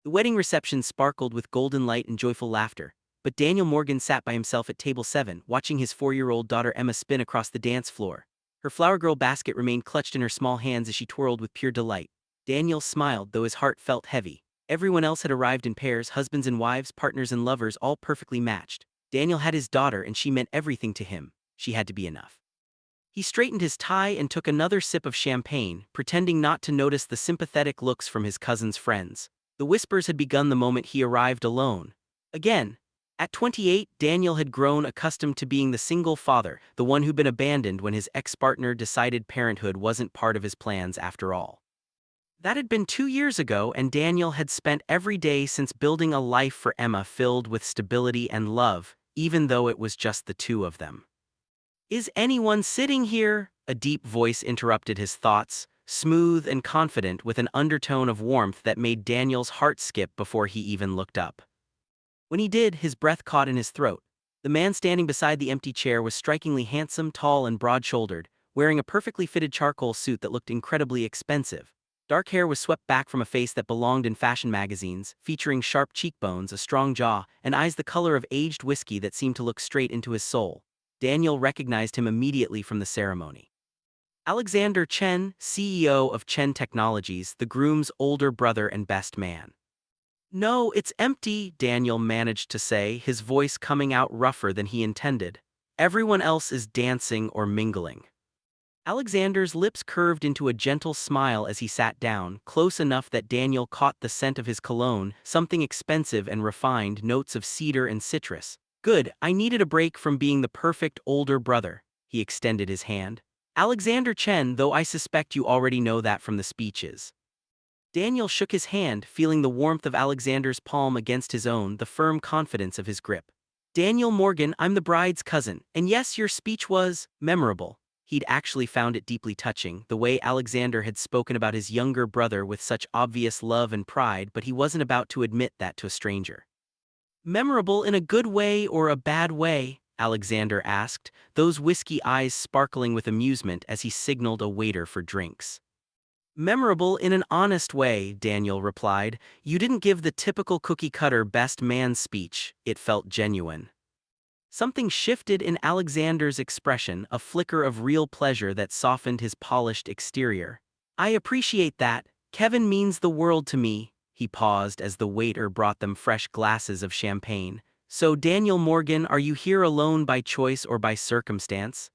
The wedding reception sparkled with golden light and joyful laughter, but Daniel Morgan sat by himself at table 7, watching his 4-year-old daughter Emma spin across the dance floor. Her flower girl basket remained clutched in her small hands as she twirled with pure delight. Daniel smiled, though his heart felt heavy. Everyone else had arrived in pairs, husbands and wives, partners and lovers, all perfectly matched. Daniel had his daughter, and she meant everything to him. She had to be enough. He straightened his tie and took another sip of champagne, pretending not to notice the sympathetic looks from his cousin's friends. The whispers had begun the moment he arrived alone. Again. At 28, Daniel had grown accustomed to being the single father, the one who'd been abandoned when his ex-partner decided parenthood wasn't part of his plans after all. That had been 2 years ago, and Daniel had spent every day since building a life for Emma filled with stability and love, even though it was just the two of them. "Is anyone sitting here?" A deep voice interrupted his thoughts, smooth and confident with an undertone of warmth that made Daniel's heart skip before he even looked up. When he did, his breath caught in his throat. The man standing beside the empty chair was strikingly handsome, tall and broad-shouldered, wearing a perfectly fitted charcoal suit that looked incredibly expensive. Dark hair was swept back from a face that belonged in fashion magazines, featuring sharp cheekbones, a strong jaw, and eyes the color of aged whiskey that seemed to look straight into his soul. Daniel recognized him immediately from the ceremony. Alexander Chen, CEO of Chen Technologies, the groom's older brother and best man. "No, it's empty," Daniel managed to say, his voice coming out rougher than he intended. "Everyone else is dancing or mingling." Alexander's lips curved into a gentle smile as he sat down, close enough that Daniel caught the scent of his cologne, something expensive and refined, notes of cedar and citrus. "Good, I needed a break from being the perfect older brother." He extended his hand. "Alexander Chen, though I suspect you already know that from the speeches." Daniel shook his hand, feeling the warmth of Alexander's palm against his own, the firm confidence of his grip. "Daniel Morgan, I'm the bride's cousin, and yes, your speech was memorable." He'd actually found it deeply touching, the way Alexander had spoken about his younger brother with such obvious love and pride, but he wasn't about to admit that to a stranger. "Memorable in a good way or a bad way?" Alexander asked, those whiskey eyes sparkling with amusement as he signaled a waiter for drinks. "Memorable in an honest way," Daniel replied. "You didn't give the typical cookie-cutter best man speech, it felt genuine." Something shifted in Alexander's expression, a flicker of real pleasure that softened his polished exterior. "I appreciate that. Kevin means the world to me." He paused as the waiter brought them fresh glasses of champagne. "So, Daniel Morgan, are you here alone by choice or by circumstance?"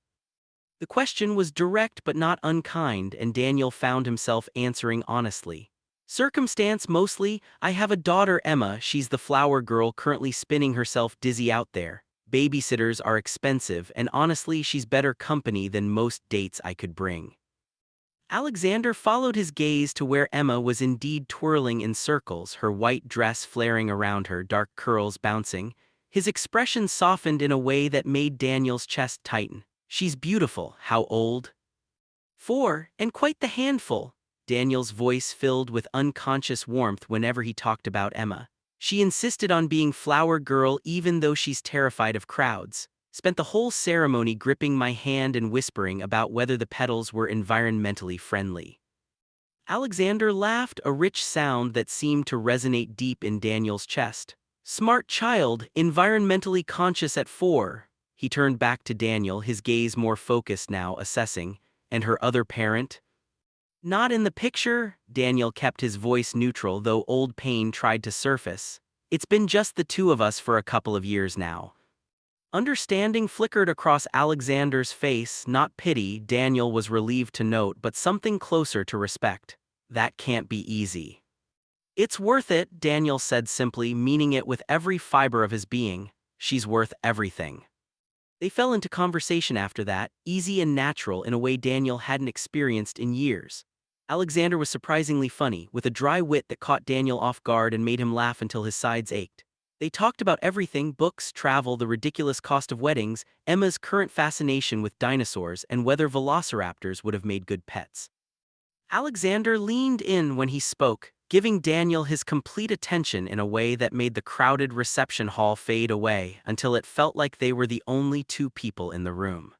The question was direct but not unkind, and Daniel found himself answering honestly. "Circumstance mostly. I have a daughter, Emma. She's the flower girl currently spinning herself dizzy out there. Babysitters are expensive, and honestly, she's better company than most dates I could bring." Alexander followed his gaze to where Emma was indeed twirling in circles, her white dress flaring around her, dark curls bouncing. His expression softened in a way that made Daniel's chest tighten. "She's beautiful. How old?" "4, and quite the handful." Daniel's voice filled with unconscious warmth whenever he talked about Emma. "She insisted on being flower girl even though she's terrified of crowds. Spent the whole ceremony gripping my hand and whispering about whether the petals were environmentally friendly." Alexander laughed, a rich sound that seemed to resonate deep in Daniel's chest. "Smart child, environmentally conscious at 4. He turned back to Daniel, his gaze more focused now, assessing. "And her other parent?" "Not in the picture." Daniel kept his voice neutral, though old pain tried to surface. "It's been just the two of us for a couple of years now." Understanding flickered across Alexander's face, not pity, Daniel was relieved to note, but something closer to respect. "That can't be easy." "It's worth it," Daniel said simply, meaning it with every fiber of his being. "She's worth everything." They fell into conversation after that, easy and natural in a way Daniel hadn't experienced in years. Alexander was surprisingly funny, with a dry wit that caught Daniel off guard and made him laugh until his sides ached. They talked about everything: books, travel, the ridiculous cost of weddings, Emma's current fascination with dinosaurs, and whether velociraptors would have made good pets. Alexander leaned in when he spoke, giving Daniel his complete attention in a way that made the crowded reception hall fade away until it felt like they were the only two people in the room.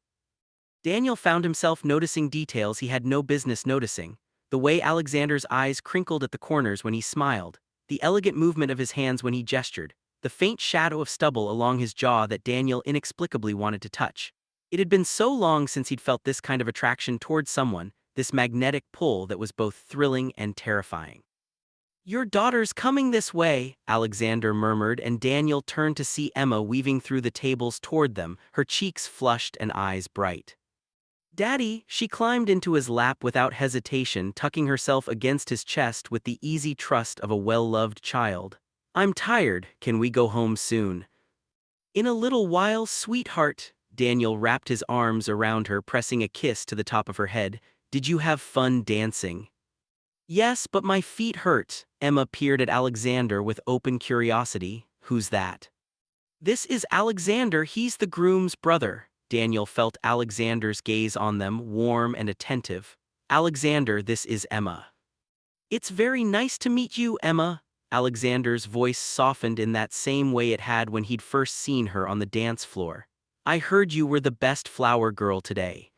Daniel found himself noticing details he had no business noticing: the way Alexander's eyes crinkled at the corners when he smiled, the elegant movement of his hands when he gestured, the faint shadow of stubble along his jaw that Daniel inexplicably wanted to touch. It had been so long since he'd felt this kind of attraction towards someone, this magnetic pull that was both thrilling and terrifying. "Your daughter's coming this way," Alexander murmured, and Daniel turned to see Emma weaving through the tables toward them, her cheeks flushed and eyes bright. "Daddy," she climbed into his lap without hesitation, tucking herself against his chest with the easy trust of a well-loved child. "I'm tired, can we go home soon?" "In a little while, sweetheart." Daniel wrapped his arms around her, pressing a kiss to the top of her head. "Did you have fun dancing?" "Yes, but my feet hurt." Emma peered at Alexander with open curiosity. "Who's that?" "This is Alexander, he's the groom's brother." Daniel felt Alexander's gaze on them, warm and attentive. "Alexander, this is Emma." "It's very nice to meet you, Emma." Alexander's voice softened in that same way it had when he'd first seen her on the dance floor. "I heard you were the best flower girl today."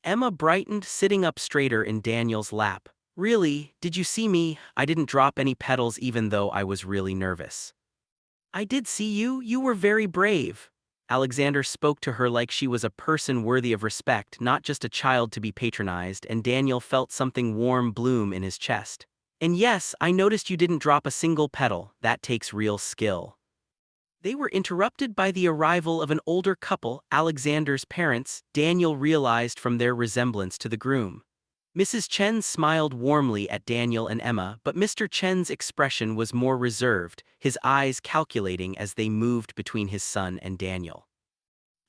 Emma brightened, sitting up straighter in Daniel's lap. "Really, did you see me? I didn't drop any petals even though I was really nervous." "I did see you, you were very brave." Alexander spoke to her like she was a person worthy of respect, not just a child to be patronized, and Daniel felt something warm bloom in his chest. "And yes, I noticed you didn't drop a single petal. That takes real skill." They were interrupted by the arrival of an older couple, Alexander's parents. Daniel realized from their resemblance to the groom. Mrs. Chen smiled warmly at Daniel and Emma, but Mr. Chen's expression was more reserved, his eyes calculating as they moved between his son and Daniel.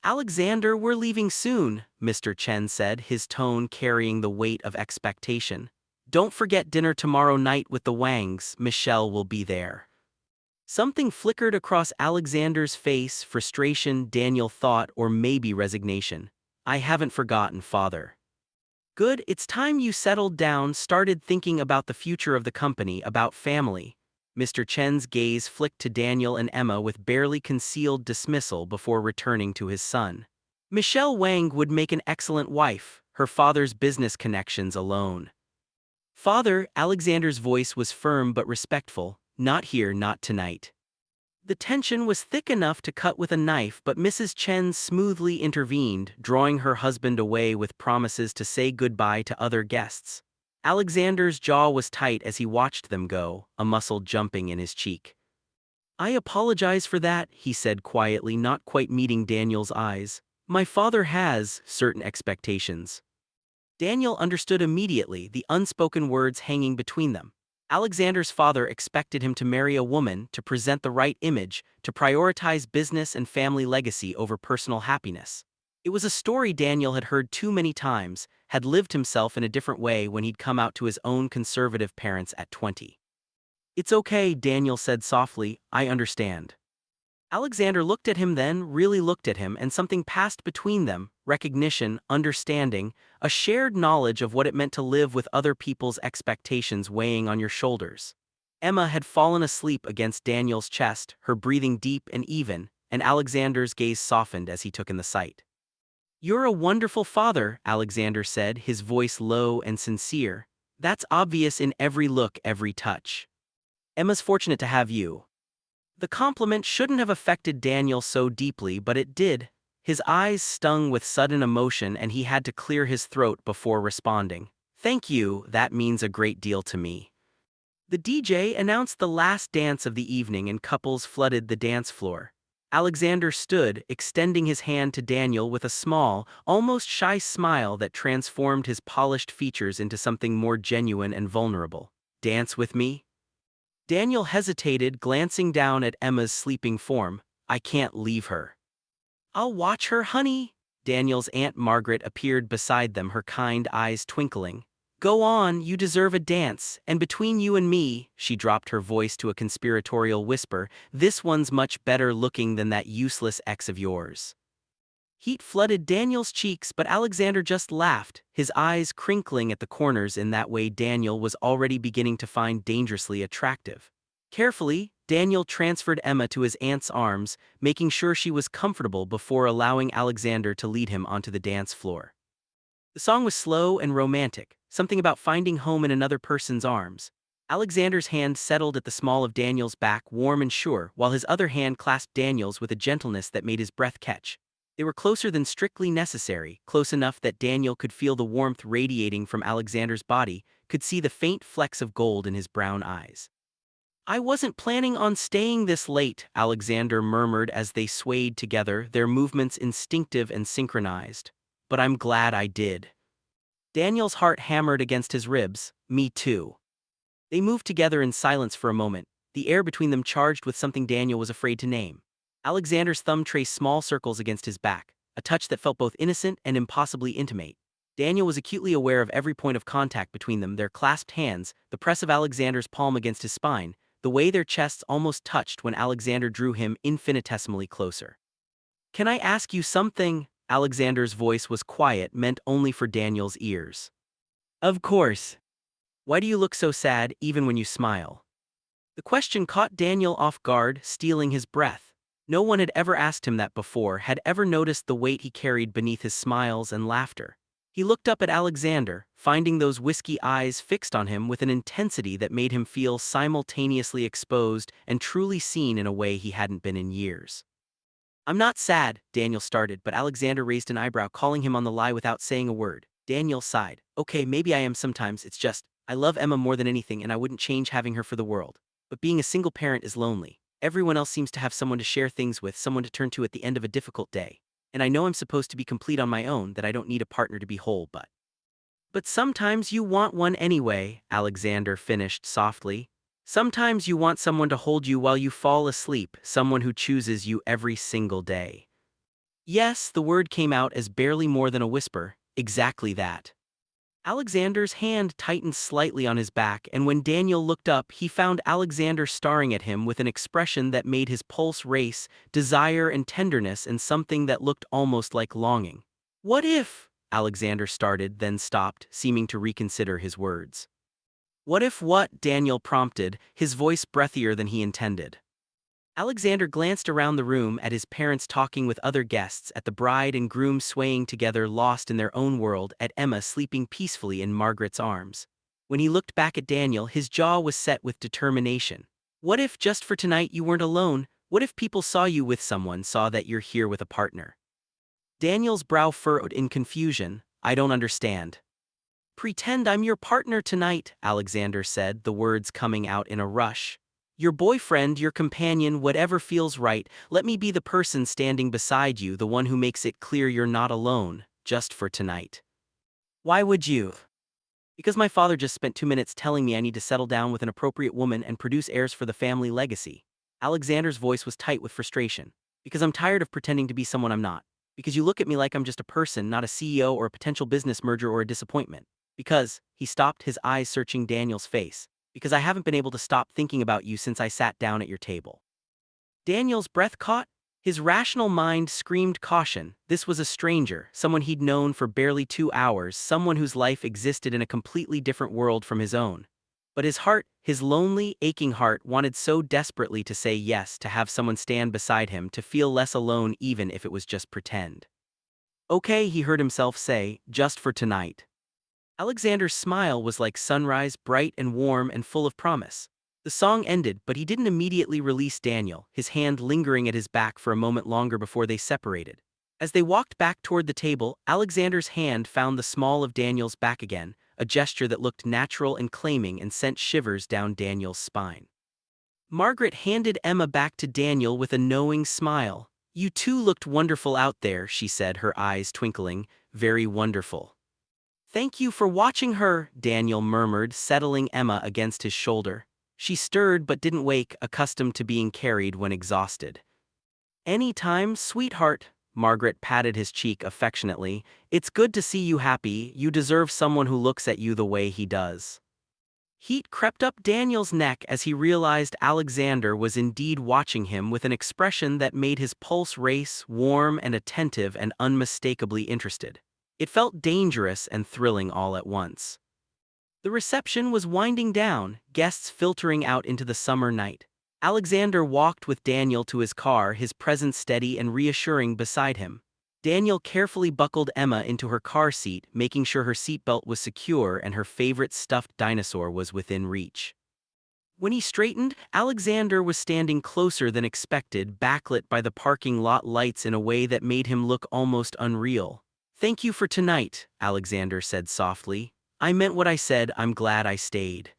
"Alexander, we're leaving soon," Mr. Chen said, his tone carrying the weight of expectation. "Don't forget dinner tomorrow night with the Wangs. Michelle will be there." Something flickered across Alexander's face, frustration, Daniel thought, or maybe resignation. "I haven't forgotten, father." "Good, it's time you settled down, started thinking about the future of the company, about family." Mr. Chen's gaze flicked to Daniel and Emma with barely concealed dismissal before returning to his son. "Michelle Wang would make an excellent wife, her father's business connections alone." "Father," Alexander's voice was firm but respectful, "not here, not tonight." The tension was thick enough to cut with a knife, but Mrs. Chen smoothly intervened, drawing her husband away with promises to say goodbye to other guests. Alexander's jaw was tight as he watched them go, a muscle jumping in his cheek. "I apologize for that," he said quietly, not quite meeting Daniel's eyes. "My father has certain expectations." Daniel understood immediately, the unspoken words hanging between them. Alexander's father expected him to marry a woman, to present the right image, to prioritize business and family legacy over personal happiness. It was a story Daniel had heard too many times, had lived himself in a different way when he'd come out to his own conservative parents at 20. "It's okay," Daniel said softly, "I understand." Alexander looked at him then, really looked at him, and something passed between them, recognition, understanding, a shared knowledge of what it meant to live with other people's expectations weighing on your shoulders. Emma had fallen asleep against Daniel's chest, her breathing deep and even, and Alexander's gaze softened as he took in the sight. "You're a wonderful father," Alexander said, his voice low and sincere. "That's obvious in every look, every touch. Emma's fortunate to have you." The compliment shouldn't have affected Daniel so deeply, but it did. His eyes stung with sudden emotion and he had to clear his throat before responding. "Thank you, that means a great deal to me." The DJ announced the last dance of the evening and couples flooded the dance floor. Alexander stood, extending his hand to Daniel with a small, almost shy smile that transformed his polished features into something more genuine and vulnerable. "Dance with me?" Daniel hesitated, glancing down at Emma's sleeping form. "I can't leave her." "I'll watch her, honey." Daniel's Aunt Margaret appeared beside them, her kind eyes twinkling. "Go on, you deserve a dance, and between you and me," she dropped her voice to a conspiratorial whisper, "this one's much better looking than that useless ex of yours." Heat flooded Daniel's cheeks, but Alexander just laughed, his eyes crinkling at the corners in that way Daniel was already beginning to find dangerously attractive. Carefully, Daniel transferred Emma to his aunt's arms, making sure she was comfortable before allowing Alexander to lead him onto the dance floor. The song was slow and romantic, something about finding home in another person's arms. Alexander's hand settled at the small of Daniel's back, warm and sure, while his other hand clasped Daniel's with a gentleness that made his breath catch. They were closer than strictly necessary, close enough that Daniel could feel the warmth radiating from Alexander's body, could see the faint flecks of gold in his brown eyes. "I wasn't planning on staying this late," Alexander murmured as they swayed together, their movements instinctive and synchronized. "But I'm glad I did." Daniel's heart hammered against his ribs. "Me too." They moved together in silence for a moment, the air between them charged with something Daniel was afraid to name. Alexander's thumb traced small circles against his back, a touch that felt both innocent and impossibly intimate. Daniel was acutely aware of every point of contact between them, their clasped hands, the press of Alexander's palm against his spine, the way their chests almost touched when Alexander drew him infinitesimally closer. "Can I ask you something?" Alexander's voice was quiet, meant only for Daniel's ears. "Of course. Why do you look so sad, even when you smile?" The question caught Daniel off guard, stealing his breath. No one had ever asked him that before, had ever noticed the weight he carried beneath his smiles and laughter. He looked up at Alexander, finding those whiskey eyes fixed on him with an intensity that made him feel simultaneously exposed and truly seen in a way he hadn't been in years. "I'm not sad," Daniel started, but Alexander raised an eyebrow, calling him on the lie without saying a word. Daniel sighed. "Okay, maybe I am sometimes, it's just, I love Emma more than anything and I wouldn't change having her for the world. But being a single parent is lonely. Everyone else seems to have someone to share things with, someone to turn to at the end of a difficult day. And I know I'm supposed to be complete on my own, that I don't need a partner to be whole, but sometimes you want one anyway," Alexander finished softly. "Sometimes you want someone to hold you while you fall asleep, someone who chooses you every single day." Yes, the word came out as barely more than a whisper, exactly that. Alexander's hand tightened slightly on his back, and when Daniel looked up, he found Alexander staring at him with an expression that made his pulse race, desire and tenderness, and something that looked almost like longing. "What if?" Alexander started, then stopped, seeming to reconsider his words. "What if what?" Daniel prompted, his voice breathier than he intended. Alexander glanced around the room at his parents talking with other guests, at the bride and groom swaying together lost in their own world, at Emma sleeping peacefully in Margaret's arms. When he looked back at Daniel, his jaw was set with determination. "What if just for tonight you weren't alone? What if people saw you with someone, saw that you're here with a partner?" Daniel's brow furrowed in confusion. "I don't understand." "Pretend I'm your partner tonight," Alexander said, the words coming out in a rush. "Your boyfriend, your companion, whatever feels right. Let me be the person standing beside you, the one who makes it clear you're not alone, just for tonight." "Why would you?" "Because my father just spent 2 minutes telling me I need to settle down with an appropriate woman and produce heirs for the family legacy." Alexander's voice was tight with frustration. "Because I'm tired of pretending to be someone I'm not. Because you look at me like I'm just a person, not a CEO or a potential business merger or a disappointment. Because," he stopped, his eyes searching Daniel's face, "because I haven't been able to stop thinking about you since I sat down at your table." Daniel's breath caught. His rational mind screamed caution. This was a stranger, someone he'd known for barely 2 hours, someone whose life existed in a completely different world from his own. But his heart, his lonely, aching heart, wanted so desperately to say yes, to have someone stand beside him, to feel less alone even if it was just pretend. "Okay," he heard himself say, "just for tonight." Alexander's smile was like sunrise, bright and warm and full of promise. The song ended, but he didn't immediately release Daniel, his hand lingering at his back for a moment longer before they separated. As they walked back toward the table, Alexander's hand found the small of Daniel's back again, a gesture that looked natural and claiming and sent shivers down Daniel's spine. Margaret handed Emma back to Daniel with a knowing smile. "You two looked wonderful out there," she said, her eyes twinkling, "very wonderful." "Thank you for watching her," Daniel murmured, settling Emma against his shoulder. She stirred but didn't wake, accustomed to being carried when exhausted. "Any time, sweetheart." Margaret patted his cheek affectionately. "It's good to see you happy. You deserve someone who looks at you the way he does." Heat crept up Daniel's neck as he realized Alexander was indeed watching him with an expression that made his pulse race, warm and attentive and unmistakably interested. It felt dangerous and thrilling all at once. The reception was winding down, guests filtering out into the summer night. Alexander walked with Daniel to his car, his presence steady and reassuring beside him. Daniel carefully buckled Emma into her car seat, making sure her seatbelt was secure and her favorite stuffed dinosaur was within reach. When he straightened, Alexander was standing closer than expected, backlit by the parking lot lights in a way that made him look almost unreal. "Thank you for tonight," Alexander said softly. "I meant what I said, I'm glad I stayed."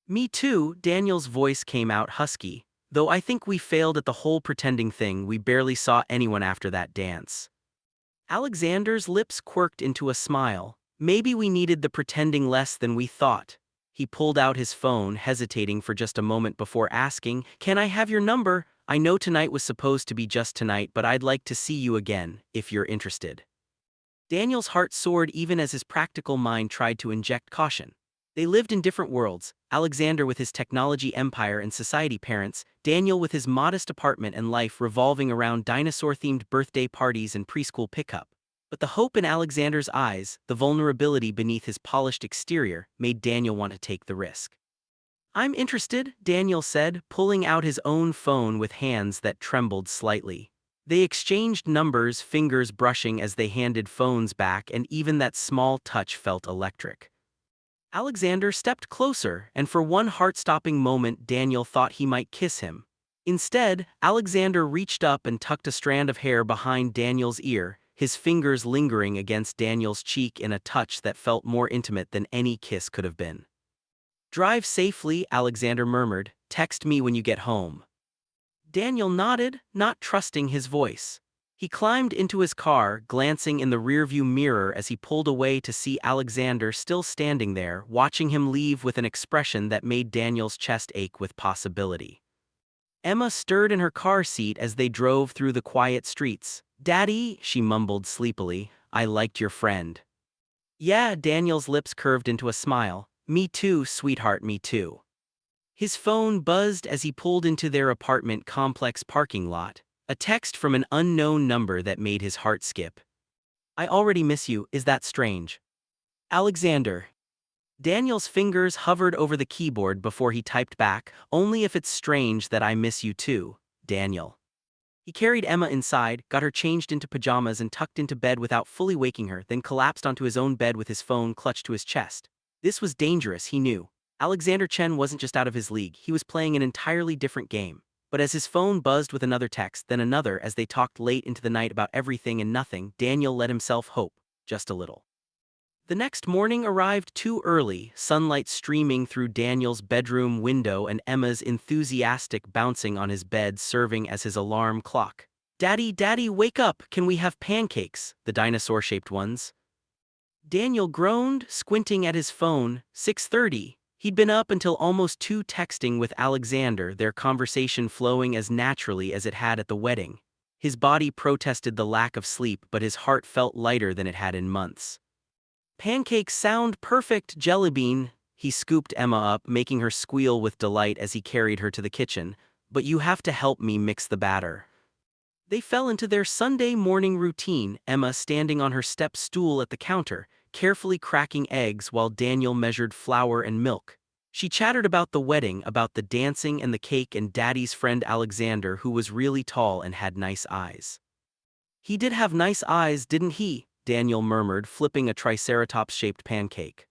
"Me too," Daniel's voice came out husky. "Though I think we failed at the whole pretending thing, we barely saw anyone after that dance." Alexander's lips quirked into a smile. "Maybe we needed the pretending less than we thought." He pulled out his phone, hesitating for just a moment before asking, "Can I have your number? I know tonight was supposed to be just tonight, but I'd like to see you again, if you're interested." Daniel's heart soared even as his practical mind tried to inject caution. They lived in different worlds, Alexander with his technology empire and society parents, Daniel with his modest apartment and life revolving around dinosaur-themed birthday parties and preschool pickup. But the hope in Alexander's eyes, the vulnerability beneath his polished exterior, made Daniel want to take the risk. "I'm interested," Daniel said, pulling out his own phone with hands that trembled slightly. They exchanged numbers, fingers brushing as they handed phones back, and even that small touch felt electric. Alexander stepped closer, and for one heart-stopping moment Daniel thought he might kiss him. Instead, Alexander reached up and tucked a strand of hair behind Daniel's ear, his fingers lingering against Daniel's cheek in a touch that felt more intimate than any kiss could have been. "Drive safely," Alexander murmured. "Text me when you get home." Daniel nodded, not trusting his voice. He climbed into his car, glancing in the rearview mirror as he pulled away to see Alexander still standing there, watching him leave with an expression that made Daniel's chest ache with possibility. Emma stirred in her car seat as they drove through the quiet streets. "Daddy," she mumbled sleepily, "I liked your friend." "Yeah," Daniel's lips curved into a smile. "Me too, sweetheart, me too." His phone buzzed as he pulled into their apartment complex parking lot, a text from an unknown number that made his heart skip. "I already miss you, is that strange?" "Alexander." Daniel's fingers hovered over the keyboard before he typed back, "Only if it's strange that I miss you too, Daniel." He carried Emma inside, got her changed into pajamas and tucked into bed without fully waking her, then collapsed onto his own bed with his phone clutched to his chest. This was dangerous, he knew. Alexander Chen wasn't just out of his league, he was playing an entirely different game. But as his phone buzzed with another text, then another as they talked late into the night about everything and nothing, Daniel let himself hope, just a little. The next morning arrived too early, sunlight streaming through Daniel's bedroom window and Emma's enthusiastic bouncing on his bed serving as his alarm clock. "Daddy, Daddy, wake up! Can we have pancakes? The dinosaur-shaped ones?" Daniel groaned, squinting at his phone. 6:30. He'd been up until almost 2 texting with Alexander, their conversation flowing as naturally as it had at the wedding. His body protested the lack of sleep, but his heart felt lighter than it had in months. "Pancakes sound perfect, Jellybean." He scooped Emma up, making her squeal with delight as he carried her to the kitchen. "But you have to help me mix the batter." They fell into their Sunday morning routine, Emma standing on her step stool at the counter, carefully cracking eggs while Daniel measured flour and milk. She chattered about the wedding, about the dancing and the cake and Daddy's friend Alexander, who was really tall and had nice eyes. "He did have nice eyes, didn't he?" Daniel murmured, flipping a triceratops-shaped pancake.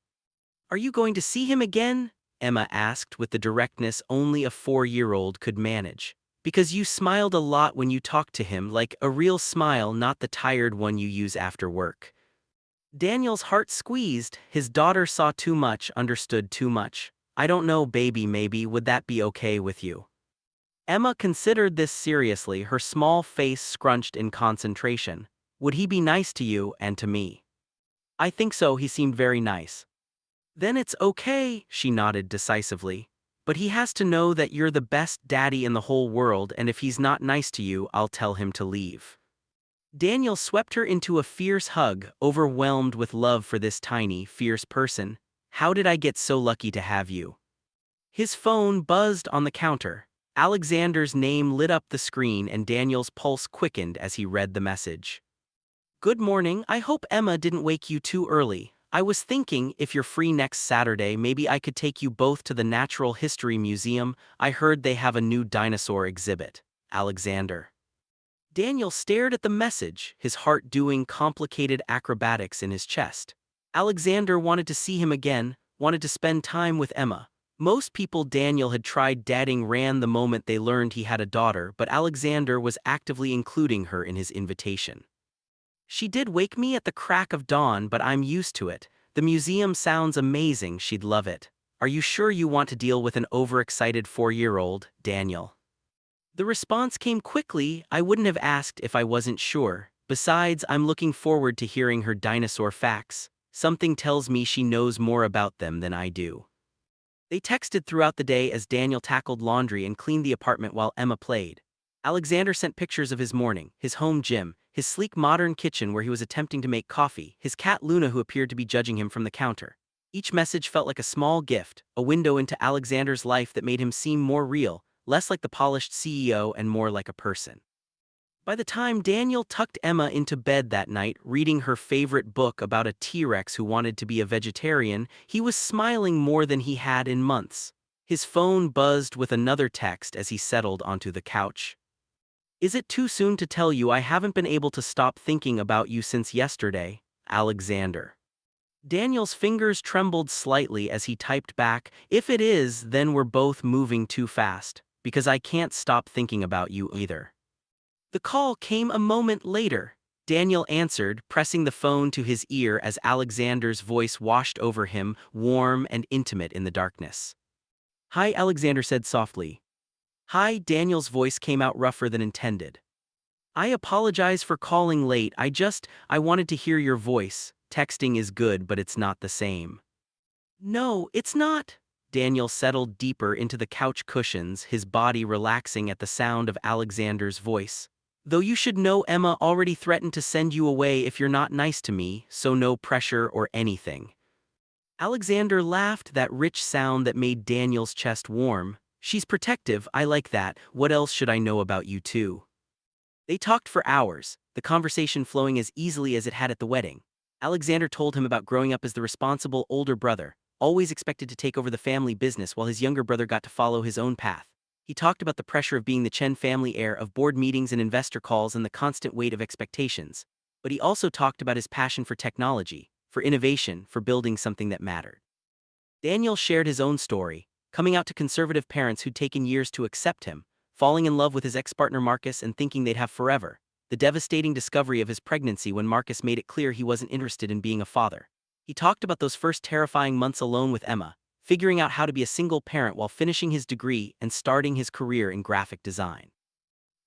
"Are you going to see him again?" Emma asked with the directness only a 4-year-old could manage. "Because you smiled a lot when you talked to him, like a real smile, not the tired one you use after work." Daniel's heart squeezed. His daughter saw too much, understood too much. "I don't know, baby, maybe, would that be okay with you?" Emma considered this seriously, her small face scrunched in concentration. "Would he be nice to you and to me?" "I think so, he seemed very nice." "Then it's okay," she nodded decisively. "But he has to know that you're the best daddy in the whole world, and if he's not nice to you, I'll tell him to leave." Daniel swept her into a fierce hug, overwhelmed with love for this tiny, fierce person. "How did I get so lucky to have you?" His phone buzzed on the counter. Alexander's name lit up the screen and Daniel's pulse quickened as he read the message. "Good morning, I hope Emma didn't wake you too early. I was thinking, if you're free next Saturday, maybe I could take you both to the Natural History Museum. I heard they have a new dinosaur exhibit. Alexander." Daniel stared at the message, his heart doing complicated acrobatics in his chest. Alexander wanted to see him again, wanted to spend time with Emma. Most people Daniel had tried dating ran the moment they learned he had a daughter, but Alexander was actively including her in his invitation. She did wake me at the crack of dawn, but I'm used to it. The museum sounds amazing, she'd love it. Are you sure you want to deal with an overexcited 4-year-old, Daniel? The response came quickly. I wouldn't have asked if I wasn't sure. Besides, I'm looking forward to hearing her dinosaur facts. Something tells me she knows more about them than I do. They texted throughout the day as Daniel tackled laundry and cleaned the apartment while Emma played. Alexander sent pictures of his morning, his home gym, his sleek modern kitchen where he was attempting to make coffee, his cat Luna who appeared to be judging him from the counter. Each message felt like a small gift, a window into Alexander's life that made him seem more real, less like the polished CEO and more like a person. By the time Daniel tucked Emma into bed that night, reading her favorite book about a T-Rex who wanted to be a vegetarian, he was smiling more than he had in months. His phone buzzed with another text as he settled onto the couch. Is it too soon to tell you I haven't been able to stop thinking about you since yesterday, Alexander? Daniel's fingers trembled slightly as he typed back, if it is, then we're both moving too fast, because I can't stop thinking about you either. The call came a moment later. Daniel answered, pressing the phone to his ear as Alexander's voice washed over him, warm and intimate in the darkness. Hi, Alexander said softly. Hi, Daniel's voice came out rougher than intended. I apologize for calling late, I wanted to hear your voice. Texting is good, but it's not the same. No, it's not. Daniel settled deeper into the couch cushions, his body relaxing at the sound of Alexander's voice. Though you should know Emma already threatened to send you away if you're not nice to me, so no pressure or anything. Alexander laughed, that rich sound that made Daniel's chest warm. She's protective, I like that. What else should I know about you too? They talked for hours, the conversation flowing as easily as it had at the wedding. Alexander told him about growing up as the responsible older brother, always expected to take over the family business while his younger brother got to follow his own path. He talked about the pressure of being the Chen family heir, of board meetings and investor calls and the constant weight of expectations. But he also talked about his passion for technology, for innovation, for building something that mattered. Daniel shared his own story, coming out to conservative parents who'd taken years to accept him, falling in love with his ex-partner Marcus and thinking they'd have forever, the devastating discovery of his pregnancy when Marcus made it clear he wasn't interested in being a father. He talked about those first terrifying months alone with Emma, figuring out how to be a single parent while finishing his degree and starting his career in graphic design.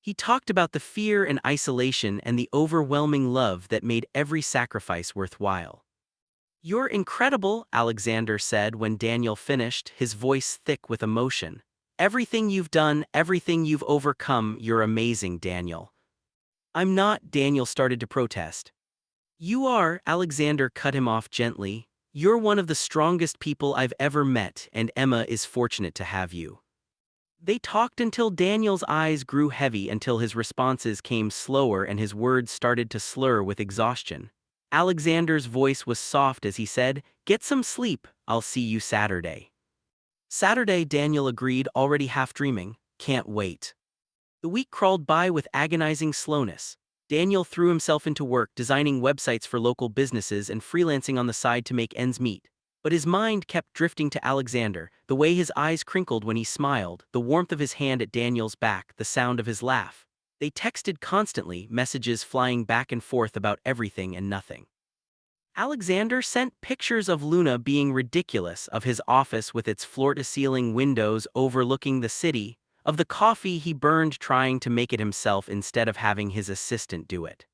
He talked about the fear and isolation and the overwhelming love that made every sacrifice worthwhile. You're incredible, Alexander said when Daniel finished, his voice thick with emotion. Everything you've done, everything you've overcome, you're amazing, Daniel. I'm not, Daniel started to protest. You are, Alexander cut him off gently. You're one of the strongest people I've ever met, and Emma is fortunate to have you. They talked until Daniel's eyes grew heavy, until his responses came slower and his words started to slur with exhaustion. Alexander's voice was soft as he said, "Get some sleep, I'll see you Saturday." Saturday, Daniel agreed, already half dreaming. Can't wait. The week crawled by with agonizing slowness. Daniel threw himself into work, designing websites for local businesses and freelancing on the side to make ends meet. But his mind kept drifting to Alexander, the way his eyes crinkled when he smiled, the warmth of his hand at Daniel's back, the sound of his laugh. They texted constantly, messages flying back and forth about everything and nothing. Alexander sent pictures of Luna being ridiculous, of his office with its floor-to-ceiling windows overlooking the city, of the coffee he burned trying to make it himself instead of having his assistant do it.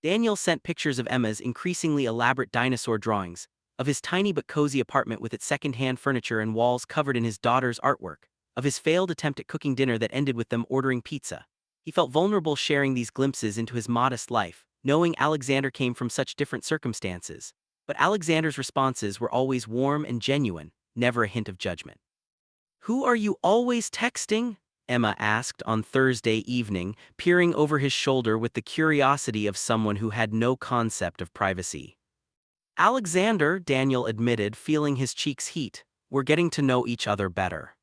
Daniel sent pictures of Emma's increasingly elaborate dinosaur drawings, of his tiny but cozy apartment with its second-hand furniture and walls covered in his daughter's artwork, of his failed attempt at cooking dinner that ended with them ordering pizza. He felt vulnerable sharing these glimpses into his modest life, knowing Alexander came from such different circumstances. But Alexander's responses were always warm and genuine, never a hint of judgment. Who are you always texting? Emma asked on Thursday evening, peering over his shoulder with the curiosity of someone who had no concept of privacy. Alexander, Daniel admitted, feeling his cheeks heat. We're getting to know each other better.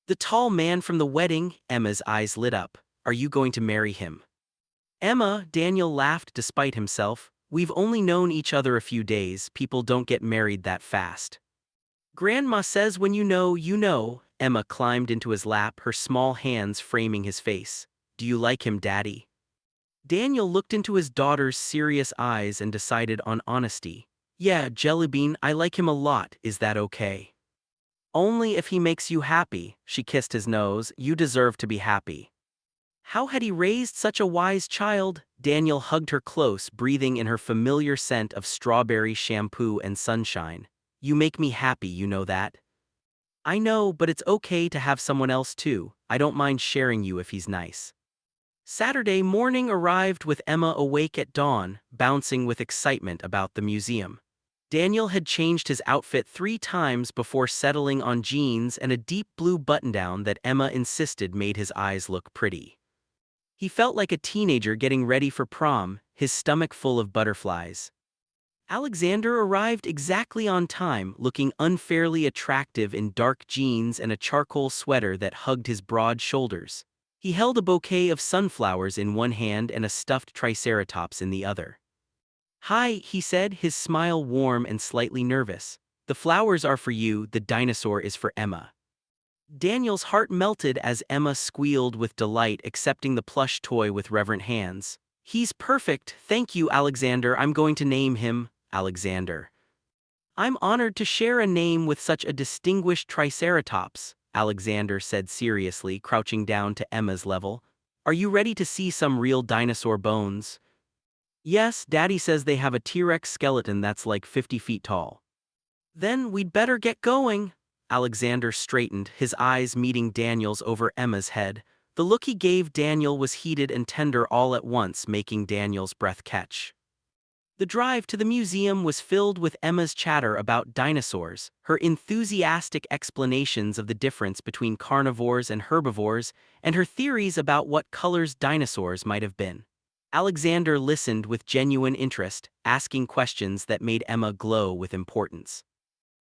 The tall man from the wedding, Emma's eyes lit up. Are you going to marry him? Emma, Daniel laughed despite himself. We've only known each other a few days, people don't get married that fast. Grandma says when you know, you know. Emma climbed into his lap, her small hands framing his face. Do you like him, Daddy? Daniel looked into his daughter's serious eyes and decided on honesty. Yeah, Jellybean, I like him a lot, is that okay? Only if he makes you happy, she kissed his nose, you deserve to be happy. How had he raised such a wise child? Daniel hugged her close, breathing in her familiar scent of strawberry shampoo and sunshine. You make me happy, you know that? I know, but it's okay to have someone else too. I don't mind sharing you if he's nice. Saturday morning arrived with Emma awake at dawn, bouncing with excitement about the museum. Daniel had changed his outfit 3 times before settling on jeans and a deep blue button-down that Emma insisted made his eyes look pretty. He felt like a teenager getting ready for prom, his stomach full of butterflies. Alexander arrived exactly on time, looking unfairly attractive in dark jeans and a charcoal sweater that hugged his broad shoulders. He held a bouquet of sunflowers in one hand and a stuffed triceratops in the other. Hi, he said, his smile warm and slightly nervous. The flowers are for you, the dinosaur is for Emma. Daniel's heart melted as Emma squealed with delight, accepting the plush toy with reverent hands. He's perfect, thank you, Alexander. I'm going to name him Alexander. I'm honored to share a name with such a distinguished triceratops, Alexander said seriously, crouching down to Emma's level. Are you ready to see some real dinosaur bones? Yes, Daddy says they have a T-Rex skeleton that's like 50 feet tall. Then we'd better get going. Alexander straightened, his eyes meeting Daniel's over Emma's head. The look he gave Daniel was heated and tender all at once, making Daniel's breath catch. The drive to the museum was filled with Emma's chatter about dinosaurs, her enthusiastic explanations of the difference between carnivores and herbivores, and her theories about what colors dinosaurs might have been. Alexander listened with genuine interest, asking questions that made Emma glow with importance.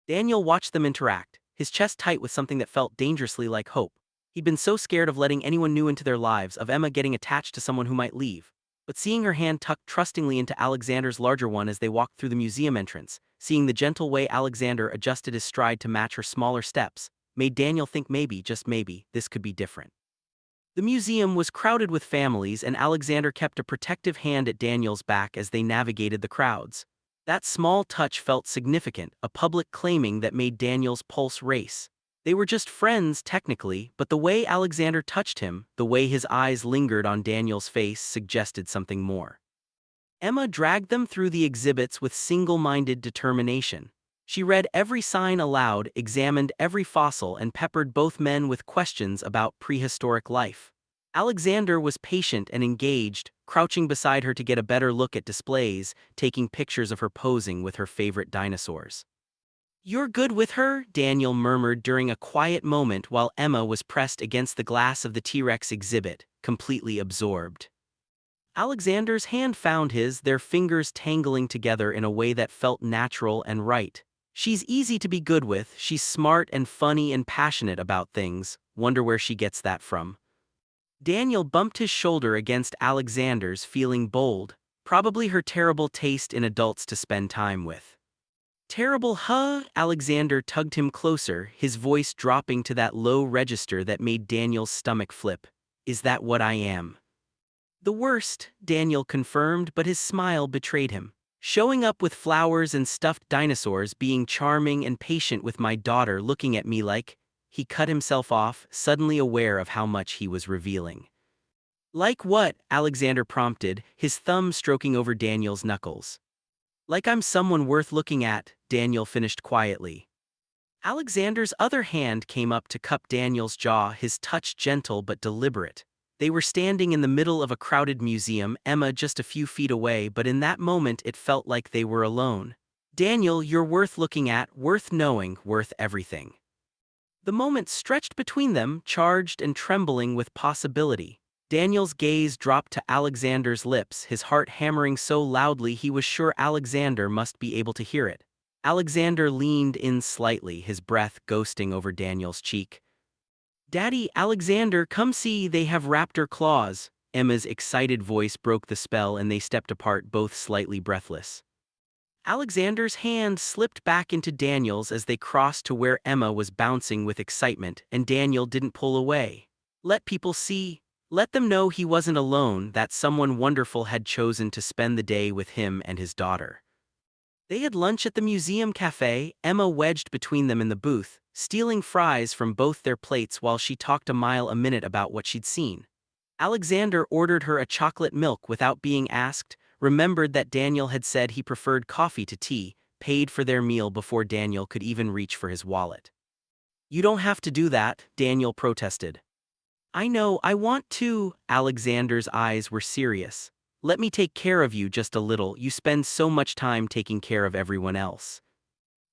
Daniel watched them interact, his chest tight with something that felt dangerously like hope. He'd been so scared of letting anyone new into their lives, of Emma getting attached to someone who might leave. But seeing her hand tucked trustingly into Alexander's larger one as they walked through the museum entrance, seeing the gentle way Alexander adjusted his stride to match her smaller steps, made Daniel think maybe, just maybe, this could be different. The museum was crowded with families, and Alexander kept a protective hand at Daniel's back as they navigated the crowds. That small touch felt significant, a public claiming that made Daniel's pulse race. They were just friends, technically, but the way Alexander touched him, the way his eyes lingered on Daniel's face, suggested something more. Emma dragged them through the exhibits with single-minded determination. She read every sign aloud, examined every fossil, and peppered both men with questions about prehistoric life. Alexander was patient and engaged, crouching beside her to get a better look at displays, taking pictures of her posing with her favorite dinosaurs. You're good with her? Daniel murmured during a quiet moment while Emma was pressed against the glass of the T-Rex exhibit, completely absorbed. Alexander's hand found his, their fingers tangling together in a way that felt natural and right. She's easy to be good with, she's smart and funny and passionate about things, wonder where she gets that from. Daniel bumped his shoulder against Alexander's, feeling bold, probably her terrible taste in adults to spend time with. Terrible, huh? Alexander tugged him closer, his voice dropping to that low register that made Daniel's stomach flip. Is that what I am? The worst, Daniel confirmed, but his smile betrayed him. Showing up with flowers and stuffed dinosaurs, being charming and patient with my daughter, looking at me like... He cut himself off, suddenly aware of how much he was revealing. Like what? Alexander prompted, his thumb stroking over Daniel's knuckles. Like I'm someone worth looking at, Daniel finished quietly. Alexander's other hand came up to cup Daniel's jaw, his touch gentle but deliberate. They were standing in the middle of a crowded museum, Emma just a few feet away, but in that moment it felt like they were alone. Daniel, you're worth looking at, worth knowing, worth everything. The moment stretched between them, charged and trembling with possibility. Daniel's gaze dropped to Alexander's lips, his heart hammering so loudly he was sure Alexander must be able to hear it. Alexander leaned in slightly, his breath ghosting over Daniel's cheek. Daddy, Alexander, come see, they have raptor claws. Emma's excited voice broke the spell and they stepped apart, both slightly breathless. Alexander's hand slipped back into Daniel's as they crossed to where Emma was bouncing with excitement, and Daniel didn't pull away. Let people see. Let them know he wasn't alone, that someone wonderful had chosen to spend the day with him and his daughter. They had lunch at the museum cafe, Emma wedged between them in the booth, stealing fries from both their plates while she talked a mile a minute about what she'd seen. Alexander ordered her a chocolate milk without being asked, remembered that Daniel had said he preferred coffee to tea, paid for their meal before Daniel could even reach for his wallet. "You don't have to do that," Daniel protested. "I know, I want to." Alexander's eyes were serious. "Let me take care of you just a little. You spend so much time taking care of everyone else."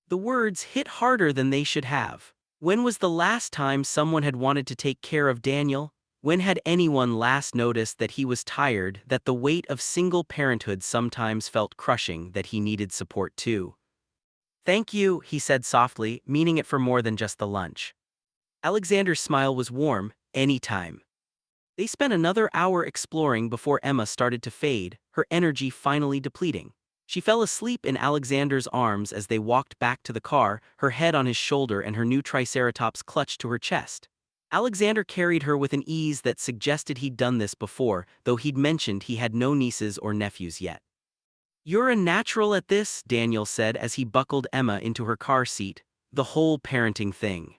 The words hit harder than they should have. When was the last time someone had wanted to take care of Daniel? When had anyone last noticed that he was tired, that the weight of single parenthood sometimes felt crushing, that he needed support too? "Thank you," he said softly, meaning it for more than just the lunch. Alexander's smile was warm. "Anytime." They spent another hour exploring before Emma started to fade, her energy finally depleting. She fell asleep in Alexander's arms as they walked back to the car, her head on his shoulder and her new Triceratops clutched to her chest. Alexander carried her with an ease that suggested he'd done this before, though he'd mentioned he had no nieces or nephews yet. "You're a natural at this," Daniel said as he buckled Emma into her car seat. "The whole parenting thing."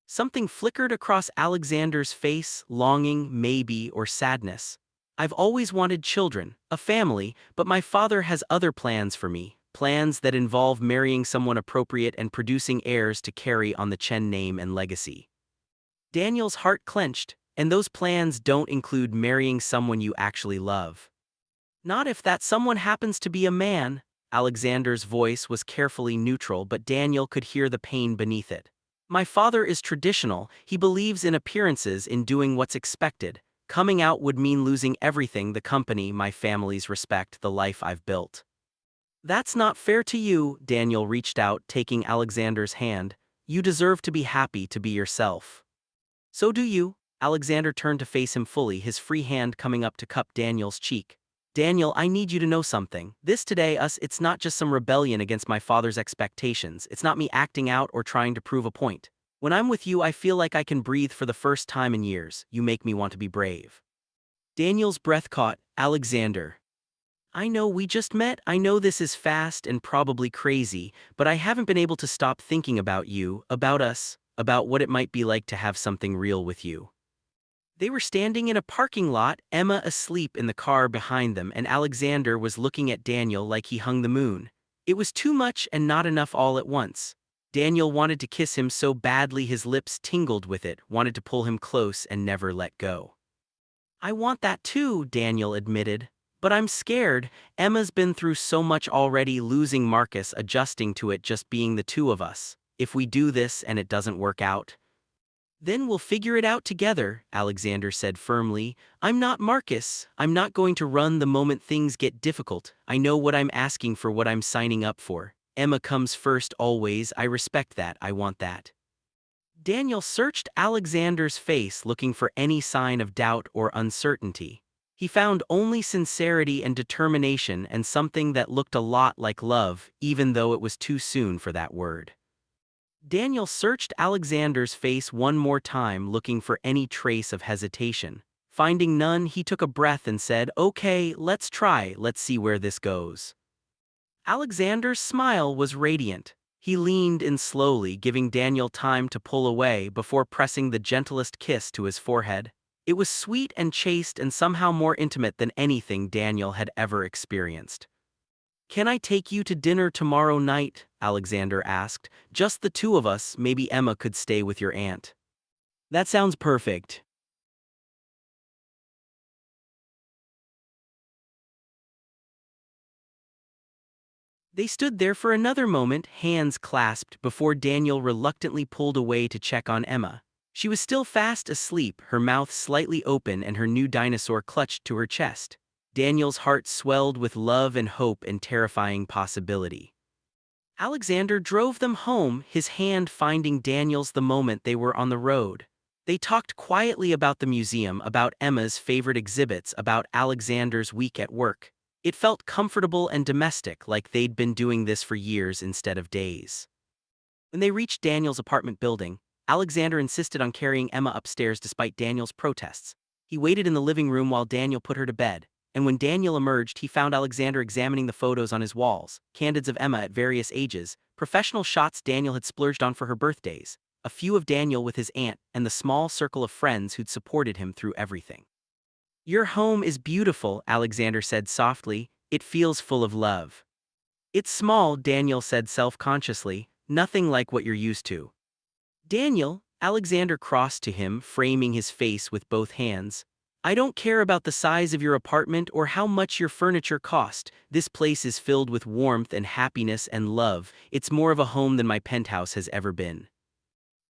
Something flickered across Alexander's face, longing, maybe, or sadness. "I've always wanted children, a family, but my father has other plans for me, plans that involve marrying someone appropriate and producing heirs to carry on the Chen name and legacy." Daniel's heart clenched, "And those plans don't include marrying someone you actually love." "Not if that someone happens to be a man." Alexander's voice was carefully neutral, but Daniel could hear the pain beneath it. "My father is traditional, he believes in appearances, in doing what's expected. Coming out would mean losing everything, the company, my family's respect, the life I've built." "That's not fair to you," Daniel reached out, taking Alexander's hand. "You deserve to be happy to be yourself." "So do you." Alexander turned to face him fully, his free hand coming up to cup Daniel's cheek. "Daniel, I need you to know something. This today, it's not just some rebellion against my father's expectations. It's not me acting out or trying to prove a point. When I'm with you, I feel like I can breathe for the first time in years. You make me want to be brave." Daniel's breath caught. "Alexander, I know we just met. I know this is fast and probably crazy, but I haven't been able to stop thinking about you, about us, about what it might be like to have something real with you." They were standing in a parking lot, Emma asleep in the car behind them, and Alexander was looking at Daniel like he hung the moon. It was too much and not enough all at once. Daniel wanted to kiss him so badly his lips tingled with it, wanted to pull him close and never let go. "I want that too," Daniel admitted. "But I'm scared. Emma's been through so much already, losing Marcus, adjusting to it just being the two of us. If we do this and it doesn't work out, then we'll figure it out together," Alexander said firmly. "I'm not Marcus. I'm not going to run the moment things get difficult. I know what I'm asking for, what I'm signing up for. Emma comes first always. I respect that. I want that." Daniel searched Alexander's face, looking for any sign of doubt or uncertainty. He found only sincerity and determination, and something that looked a lot like love, even though it was too soon for that word. Daniel searched Alexander's face one more time, looking for any trace of hesitation. Finding none, he took a breath and said, "Okay, let's try, let's see where this goes." Alexander's smile was radiant. He leaned in slowly, giving Daniel time to pull away before pressing the gentlest kiss to his forehead. It was sweet and chaste and somehow more intimate than anything Daniel had ever experienced. "Can I take you to dinner tomorrow night?" Alexander asked. "Just the two of us, maybe Emma could stay with your aunt." "That sounds perfect." They stood there for another moment, hands clasped, before Daniel reluctantly pulled away to check on Emma. She was still fast asleep, her mouth slightly open and her new dinosaur clutched to her chest. Daniel's heart swelled with love and hope and terrifying possibility. Alexander drove them home, his hand finding Daniel's the moment they were on the road. They talked quietly about the museum, about Emma's favorite exhibits, about Alexander's week at work. It felt comfortable and domestic, like they'd been doing this for years instead of days. When they reached Daniel's apartment building, Alexander insisted on carrying Emma upstairs despite Daniel's protests. He waited in the living room while Daniel put her to bed, and when Daniel emerged, he found Alexander examining the photos on his walls, candids of Emma at various ages, professional shots Daniel had splurged on for her birthdays, a few of Daniel with his aunt, and the small circle of friends who'd supported him through everything. "Your home is beautiful," Alexander said softly. "It feels full of love." "It's small," Daniel said self-consciously, "nothing like what you're used to." "Daniel," Alexander crossed to him, framing his face with both hands. "I don't care about the size of your apartment or how much your furniture cost. This place is filled with warmth and happiness and love. It's more of a home than my penthouse has ever been."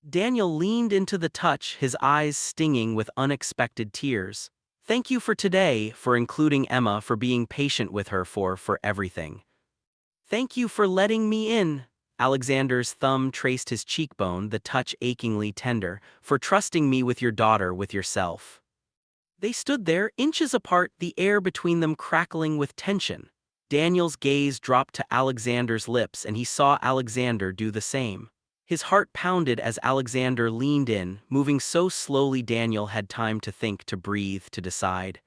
Daniel leaned into the touch, his eyes stinging with unexpected tears. "Thank you for today, for including Emma, for being patient with her, for everything. Thank you for letting me in." Alexander's thumb traced his cheekbone, the touch achingly tender. "For trusting me with your daughter, with yourself." They stood there, inches apart, the air between them crackling with tension. Daniel's gaze dropped to Alexander's lips, and he saw Alexander do the same. His heart pounded as Alexander leaned in, moving so slowly Daniel had time to think, to breathe, to decide.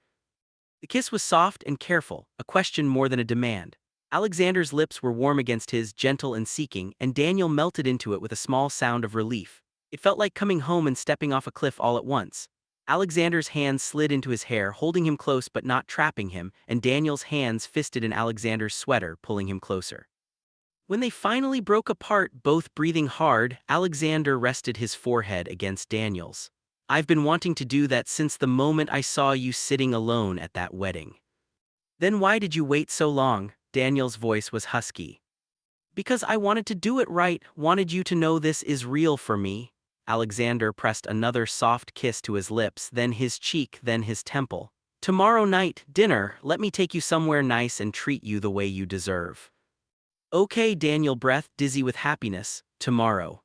The kiss was soft and careful, a question more than a demand. Alexander's lips were warm against his, gentle and seeking, and Daniel melted into it with a small sound of relief. It felt like coming home and stepping off a cliff all at once. Alexander's hands slid into his hair, holding him close but not trapping him, and Daniel's hands fisted in Alexander's sweater, pulling him closer. When they finally broke apart, both breathing hard, Alexander rested his forehead against Daniel's. "I've been wanting to do that since the moment I saw you sitting alone at that wedding." "Then why did you wait so long?" Daniel's voice was husky. "Because I wanted to do it right, wanted you to know this is real for me." Alexander pressed another soft kiss to his lips, then his cheek, then his temple. "Tomorrow night, dinner, let me take you somewhere nice and treat you the way you deserve." "Okay," Daniel breathed, dizzy with happiness. "Tomorrow."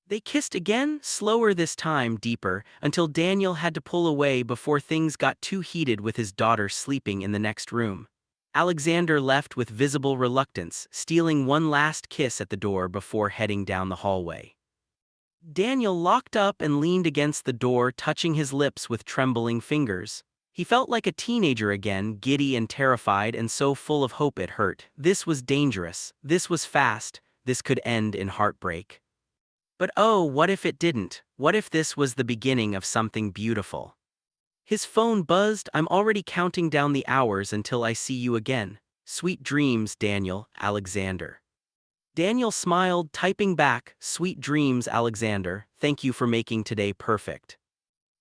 They kissed again, slower this time, deeper, until Daniel had to pull away before things got too heated with his daughter sleeping in the next room. Alexander left with visible reluctance, stealing one last kiss at the door before heading down the hallway. Daniel locked up and leaned against the door, touching his lips with trembling fingers. He felt like a teenager again, giddy and terrified and so full of hope it hurt. This was dangerous, this was fast, this could end in heartbreak. But oh, what if it didn't? What if this was the beginning of something beautiful? His phone buzzed. "I'm already counting down the hours until I see you again. Sweet dreams, Daniel." Alexander. Daniel smiled, typing back, "Sweet dreams, Alexander. Thank you for making today perfect."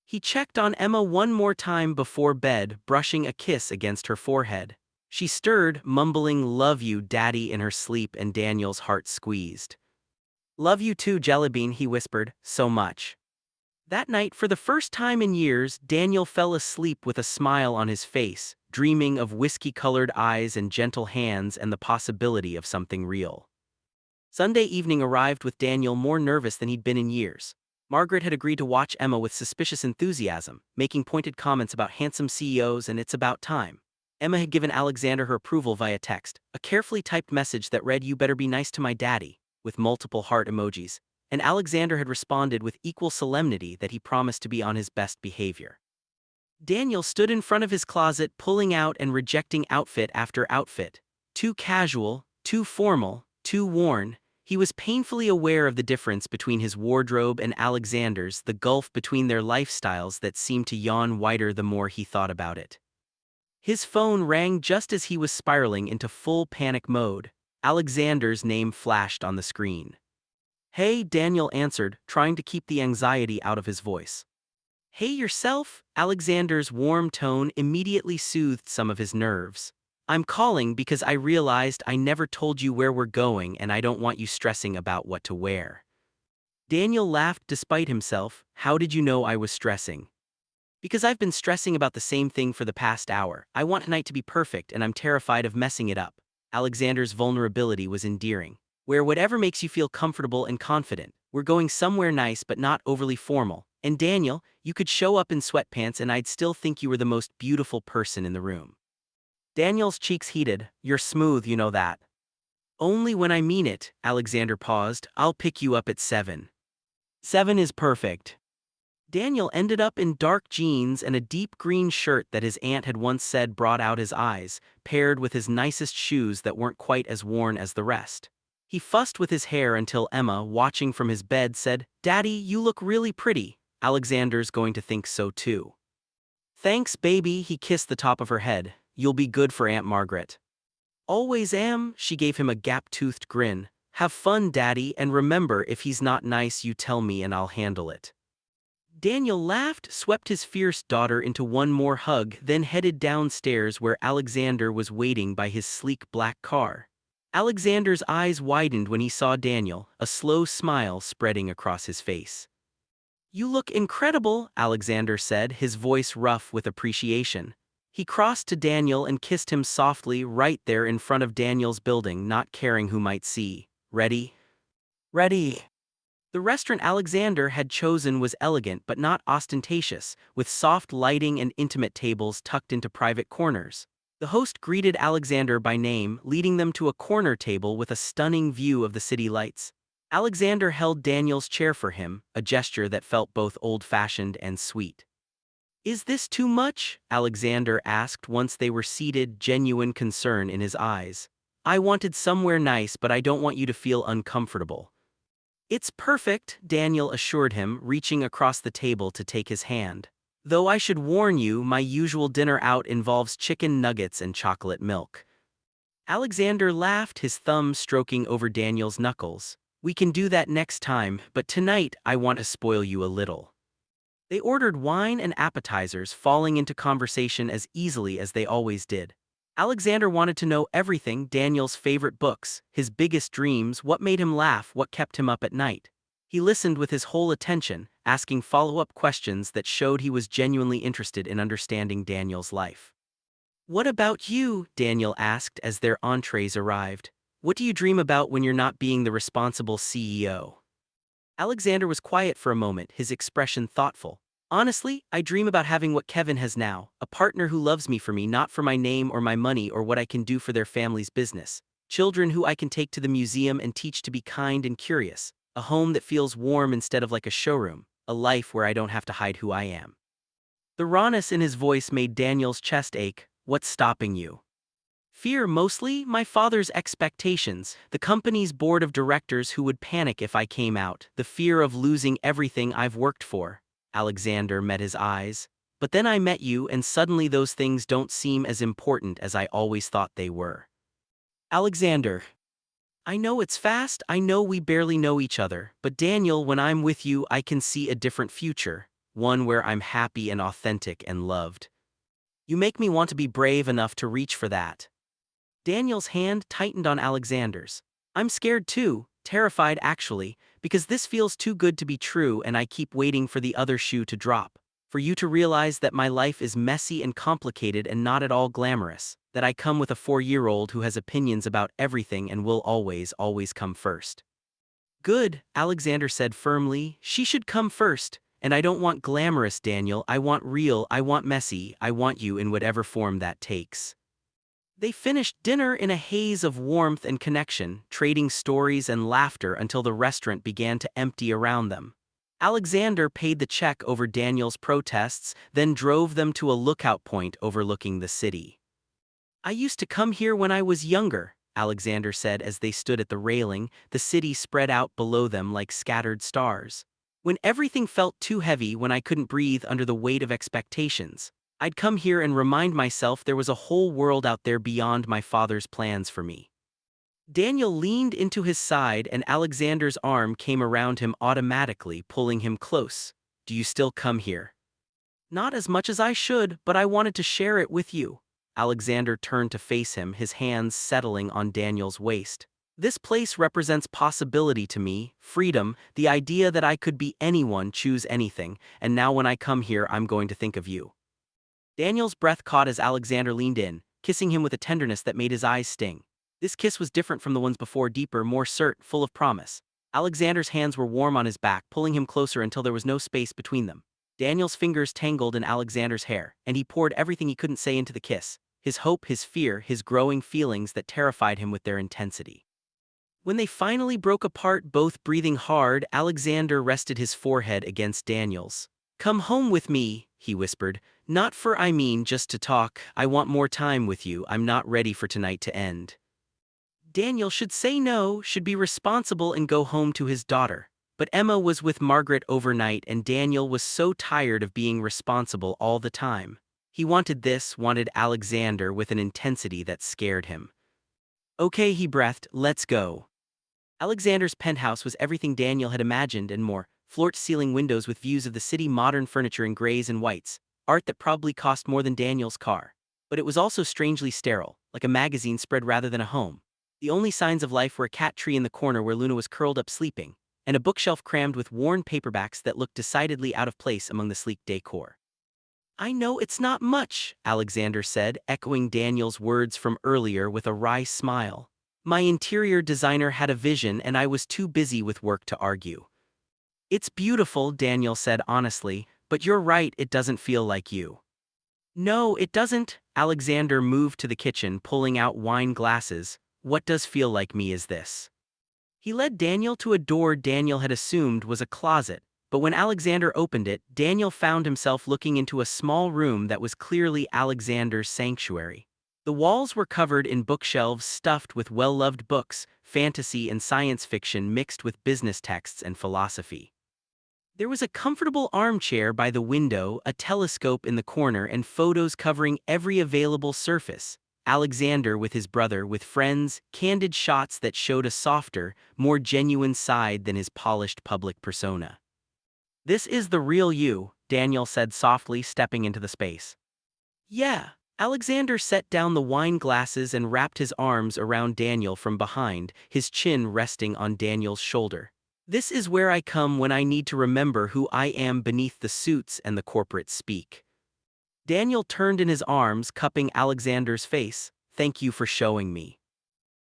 He checked on Emma one more time before bed, brushing a kiss against her forehead. She stirred, mumbling "Love you, Daddy" in her sleep, and Daniel's heart squeezed. "Love you too, Jellybean," he whispered, "so much." That night, for the first time in years, Daniel fell asleep with a smile on his face, dreaming of whiskey-colored eyes and gentle hands and the possibility of something real. Sunday evening arrived with Daniel more nervous than he'd been in years. Margaret had agreed to watch Emma with suspicious enthusiasm, making pointed comments about handsome CEOs and "it's about time." Emma had given Alexander her approval via text, a carefully typed message that read, "You better be nice to my daddy," with multiple heart emojis, and Alexander had responded with equal solemnity that he promised to be on his best behavior. Daniel stood in front of his closet, pulling out and rejecting outfit after outfit. Too casual, too formal, too worn. He was painfully aware of the difference between his wardrobe and Alexander's, the gulf between their lifestyles that seemed to yawn wider the more he thought about it. His phone rang just as he was spiraling into full panic mode. Alexander's name flashed on the screen. "Hey," Daniel answered, trying to keep the anxiety out of his voice. "Hey yourself?" Alexander's warm tone immediately soothed some of his nerves. "I'm calling because I realized I never told you where we're going and I don't want you stressing about what to wear." Daniel laughed despite himself. "How did you know I was stressing?" "Because I've been stressing about the same thing for the past hour. I want tonight to be perfect and I'm terrified of messing it up." Alexander's vulnerability was endearing. "Wear whatever makes you feel comfortable and confident. We're going somewhere nice but not overly formal. And Daniel, you could show up in sweatpants and I'd still think you were the most beautiful person in the room." Daniel's cheeks heated. You're smooth, you know that. Only when I mean it, Alexander paused. I'll pick you up at 7. 7 is perfect. Daniel ended up in dark jeans and a deep green shirt that his aunt had once said brought out his eyes, paired with his nicest shoes that weren't quite as worn as the rest. He fussed with his hair until Emma, watching from his bed, said, "Daddy, you look really pretty." Alexander's going to think so too. "Thanks, baby," he kissed the top of her head. "You'll be good for Aunt Margaret." "Always am," she gave him a gap-toothed grin. "Have fun, Daddy, and remember, if he's not nice, you tell me and I'll handle it." Daniel laughed, swept his fierce daughter into one more hug, then headed downstairs where Alexander was waiting by his sleek black car. Alexander's eyes widened when he saw Daniel, a slow smile spreading across his face. "You look incredible," Alexander said, his voice rough with appreciation. He crossed to Daniel and kissed him softly right there in front of Daniel's building, not caring who might see. "Ready?" "Ready." The restaurant Alexander had chosen was elegant but not ostentatious, with soft lighting and intimate tables tucked into private corners. The host greeted Alexander by name, leading them to a corner table with a stunning view of the city lights. Alexander held Daniel's chair for him, a gesture that felt both old-fashioned and sweet. "Is this too much?" Alexander asked once they were seated, genuine concern in his eyes. "I wanted somewhere nice, but I don't want you to feel uncomfortable." "It's perfect," Daniel assured him, reaching across the table to take his hand. "Though I should warn you, my usual dinner out involves chicken nuggets and chocolate milk." Alexander laughed, his thumb stroking over Daniel's knuckles. "We can do that next time, but tonight I want to spoil you a little." They ordered wine and appetizers, falling into conversation as easily as they always did. Alexander wanted to know everything: Daniel's favorite books, his biggest dreams, what made him laugh, what kept him up at night. He listened with his whole attention, asking follow-up questions that showed he was genuinely interested in understanding Daniel's life. "What about you?" Daniel asked as their entrees arrived. "What do you dream about when you're not being the responsible CEO?" Alexander was quiet for a moment, his expression thoughtful. "Honestly, I dream about having what Kevin has now, a partner who loves me for me, not for my name or my money or what I can do for their family's business. Children who I can take to the museum and teach to be kind and curious. A home that feels warm instead of like a showroom. A life where I don't have to hide who I am." The rawness in his voice made Daniel's chest ache. "What's stopping you?" "Fear mostly, my father's expectations, the company's board of directors who would panic if I came out, the fear of losing everything I've worked for." Alexander met his eyes. "But then I met you and suddenly those things don't seem as important as I always thought they were." "Alexander, I know it's fast, I know we barely know each other, but Daniel, when I'm with you I can see a different future, one where I'm happy and authentic and loved. You make me want to be brave enough to reach for that." Daniel's hand tightened on Alexander's. "I'm scared too, terrified actually, because this feels too good to be true and I keep waiting for the other shoe to drop. For you to realize that my life is messy and complicated and not at all glamorous, that I come with a 4-year-old who has opinions about everything and will always, always come first." "Good," Alexander said firmly, "she should come first. And I don't want glamorous, Daniel, I want real, I want messy, I want you in whatever form that takes." They finished dinner in a haze of warmth and connection, trading stories and laughter until the restaurant began to empty around them. Alexander paid the check over Daniel's protests, then drove them to a lookout point overlooking the city. "I used to come here when I was younger," Alexander said as they stood at the railing, the city spread out below them like scattered stars. "When everything felt too heavy, when I couldn't breathe under the weight of expectations. I'd come here and remind myself there was a whole world out there beyond my father's plans for me." Daniel leaned into his side and Alexander's arm came around him automatically, pulling him close. "Do you still come here?" "Not as much as I should, but I wanted to share it with you." Alexander turned to face him, his hands settling on Daniel's waist. "This place represents possibility to me, freedom, the idea that I could be anyone, choose anything, and now when I come here I'm going to think of you." Daniel's breath caught as Alexander leaned in, kissing him with a tenderness that made his eyes sting. This kiss was different from the ones before, deeper, more certain, full of promise. Alexander's hands were warm on his back, pulling him closer until there was no space between them. Daniel's fingers tangled in Alexander's hair, and he poured everything he couldn't say into the kiss. his hope, his fear, his growing feelings that terrified him with their intensity. When they finally broke apart, both breathing hard, Alexander rested his forehead against Daniel's. "Come home with me," he whispered. "Not for I mean just to talk, I want more time with you, I'm not ready for tonight to end." Daniel should say no, should be responsible and go home to his daughter. But Emma was with Margaret overnight and Daniel was so tired of being responsible all the time. He wanted Alexander with an intensity that scared him. "Okay," he breathed, "let's go." Alexander's penthouse was everything Daniel had imagined and more: floor-to-ceiling windows with views of the city, modern furniture in grays and whites, art that probably cost more than Daniel's car. But it was also strangely sterile, like a magazine spread rather than a home. The only signs of life were a cat tree in the corner where Luna was curled up sleeping, and a bookshelf crammed with worn paperbacks that looked decidedly out of place among the sleek decor. "I know it's not much," Alexander said, echoing Daniel's words from earlier with a wry smile. "My interior designer had a vision and I was too busy with work to argue." "It's beautiful," Daniel said honestly, "but you're right, it doesn't feel like you." "No, it doesn't." Alexander moved to the kitchen, pulling out wine glasses. "What does feel like me is this." He led Daniel to a door Daniel had assumed was a closet, but when Alexander opened it, Daniel found himself looking into a small room that was clearly Alexander's sanctuary. The walls were covered in bookshelves stuffed with well-loved books, fantasy and science fiction mixed with business texts and philosophy. There was a comfortable armchair by the window, a telescope in the corner, and photos covering every available surface. Alexander with his brother, with friends, candid shots that showed a softer, more genuine side than his polished public persona. "This is the real you," Daniel said softly, stepping into the space. "Yeah." Alexander set down the wine glasses and wrapped his arms around Daniel from behind, his chin resting on Daniel's shoulder. "This is where I come when I need to remember who I am beneath the suits and the corporate speak." Daniel turned in his arms, cupping Alexander's face. "Thank you for showing me."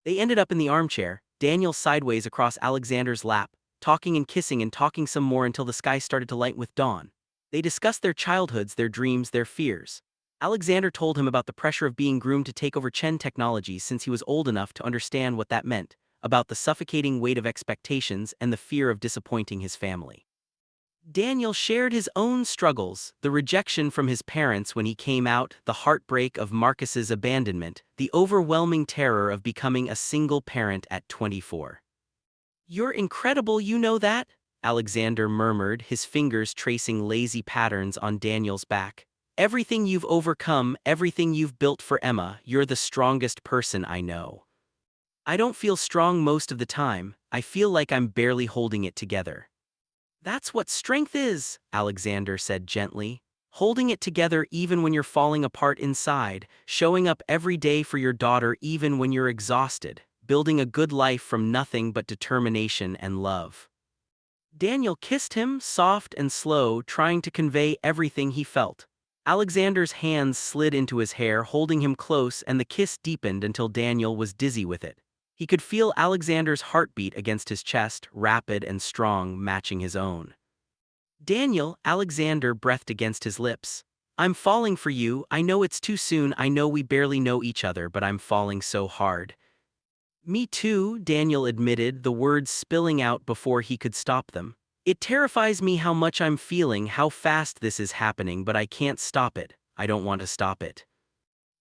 They ended up in the armchair, Daniel sideways across Alexander's lap, talking and kissing and talking some more until the sky started to light with dawn. They discussed their childhoods, their dreams, their fears. Alexander told him about the pressure of being groomed to take over Chen Technologies since he was old enough to understand what that meant, about the suffocating weight of expectations and the fear of disappointing his family. Daniel shared his own struggles: the rejection from his parents when he came out, the heartbreak of Marcus's abandonment, the overwhelming terror of becoming a single parent at 24. "You're incredible, you know that?" Alexander murmured, his fingers tracing lazy patterns on Daniel's back. "Everything you've overcome, everything you've built for Emma, you're the strongest person I know." "I don't feel strong most of the time, I feel like I'm barely holding it together." "That's what strength is," Alexander said gently. "Holding it together even when you're falling apart inside, showing up every day for your daughter even when you're exhausted, building a good life from nothing but determination and love." Daniel kissed him, soft and slow, trying to convey everything he felt. Alexander's hands slid into his hair, holding him close, and the kiss deepened until Daniel was dizzy with it. He could feel Alexander's heartbeat against his chest, rapid and strong, matching his own. "Daniel," Alexander breathed against his lips. "I'm falling for you, I know it's too soon, I know we barely know each other, but I'm falling so hard." "Me too," Daniel admitted, the words spilling out before he could stop them. "It terrifies me how much I'm feeling, how fast this is happening, but I can't stop it. I don't want to stop it."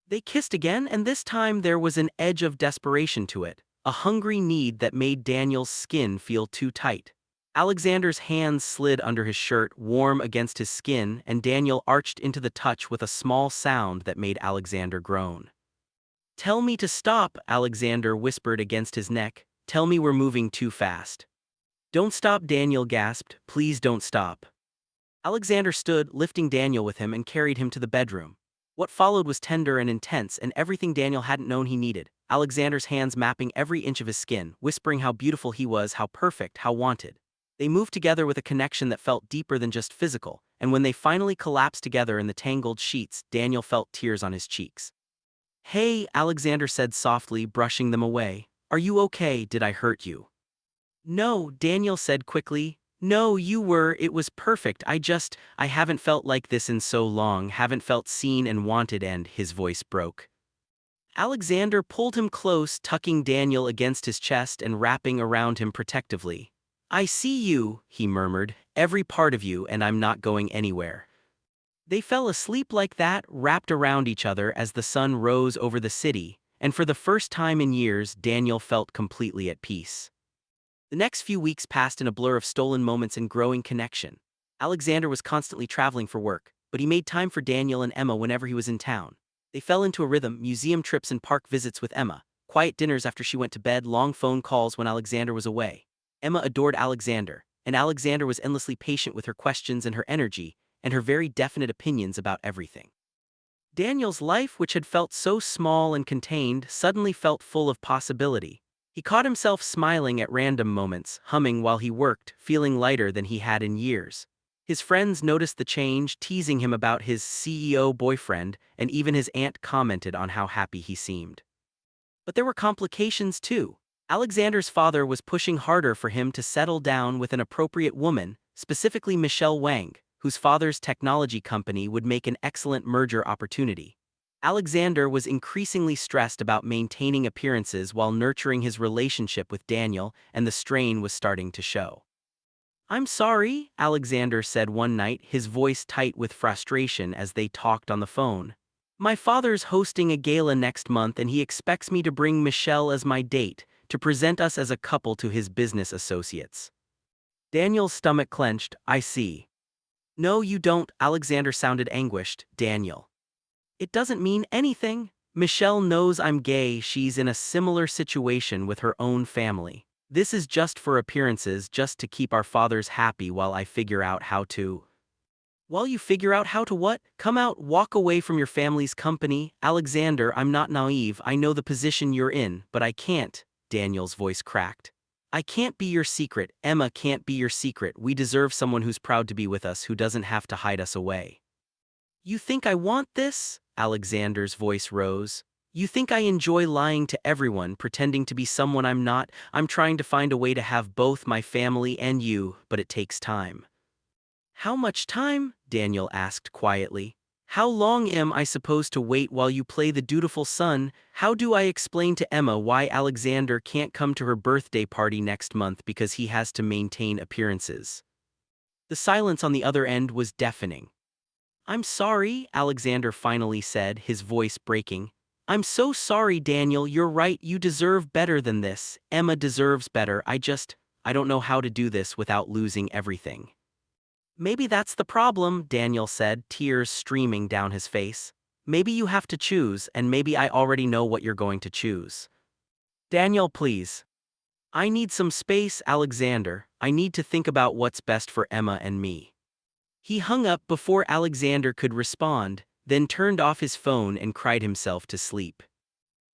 They kissed again, and this time there was an edge of desperation to it, a hungry need that made Daniel's skin feel too tight. Alexander's hands slid under his shirt, warm against his skin, and Daniel arched into the touch with a small sound that made Alexander groan. "Tell me to stop," Alexander whispered against his neck. "Tell me we're moving too fast." "Don't stop," Daniel gasped. "Please don't stop." Alexander stood, lifting Daniel with him, and carried him to the bedroom. What followed was tender and intense, and everything Daniel hadn't known he needed. Alexander's hands mapping every inch of his skin, whispering how beautiful he was, how perfect, how wanted. They moved together with a connection that felt deeper than just physical, and when they finally collapsed together in the tangled sheets, Daniel felt tears on his cheeks. "Hey," Alexander said softly, brushing them away. "Are you okay? Did I hurt you?" "No," Daniel said quickly. "No, it was perfect. I haven't felt like this in so long, haven't felt seen and wanted," and his voice broke. Alexander pulled him close, tucking Daniel against his chest and wrapping around him protectively. I see you, he murmured, every part of you, and I'm not going anywhere. They fell asleep like that, wrapped around each other as the sun rose over the city, and for the first time in years, Daniel felt completely at peace. The next few weeks passed in a blur of stolen moments and growing connection. Alexander was constantly traveling for work, but he made time for Daniel and Emma whenever he was in town. They fell into a rhythm: museum trips and park visits with Emma, quiet dinners after she went to bed, long phone calls when Alexander was away. Emma adored Alexander, and Alexander was endlessly patient with her questions and her energy, and her very definite opinions about everything. Daniel's life, which had felt so small and contained, suddenly felt full of possibility. He caught himself smiling at random moments, humming while he worked, feeling lighter than he had in years. His friends noticed the change, teasing him about his CEO boyfriend, and even his aunt commented on how happy he seemed. But there were complications too. Alexander's father was pushing harder for him to settle down with an appropriate woman, specifically Michelle Wang, whose father's technology company would make an excellent merger opportunity. Alexander was increasingly stressed about maintaining appearances while nurturing his relationship with Daniel, and the strain was starting to show. I'm sorry, Alexander said one night, his voice tight with frustration as they talked on the phone. My father's hosting a gala next month and he expects me to bring Michelle as my date, to present us as a couple to his business associates. Daniel's stomach clenched. I see. No, you don't, Alexander sounded anguished. Daniel. It doesn't mean anything. Michelle knows I'm gay, she's in a similar situation with her own family. This is just for appearances, just to keep our fathers happy while I figure out how to. While you figure out how to what? Come out, walk away from your family's company. Alexander, I'm not naive, I know the position you're in, but I can't. Daniel's voice cracked. I can't be your secret, Emma can't be your secret. We deserve someone who's proud to be with us, who doesn't have to hide us away. You think I want this? Alexander's voice rose. You think I enjoy lying to everyone, pretending to be someone I'm not? I'm trying to find a way to have both my family and you, but it takes time. How much time? Daniel asked quietly. How long am I supposed to wait while you play the dutiful son? How do I explain to Emma why Alexander can't come to her birthday party next month because he has to maintain appearances? The silence on the other end was deafening. I'm sorry, Alexander finally said, his voice breaking. I'm so sorry, Daniel, you're right, you deserve better than this. Emma deserves better. I don't know how to do this without losing everything. Maybe that's the problem, Daniel said, tears streaming down his face. Maybe you have to choose, and maybe I already know what you're going to choose. Daniel, please. I need some space, Alexander. I need to think about what's best for Emma and me. He hung up before Alexander could respond, then turned off his phone and cried himself to sleep.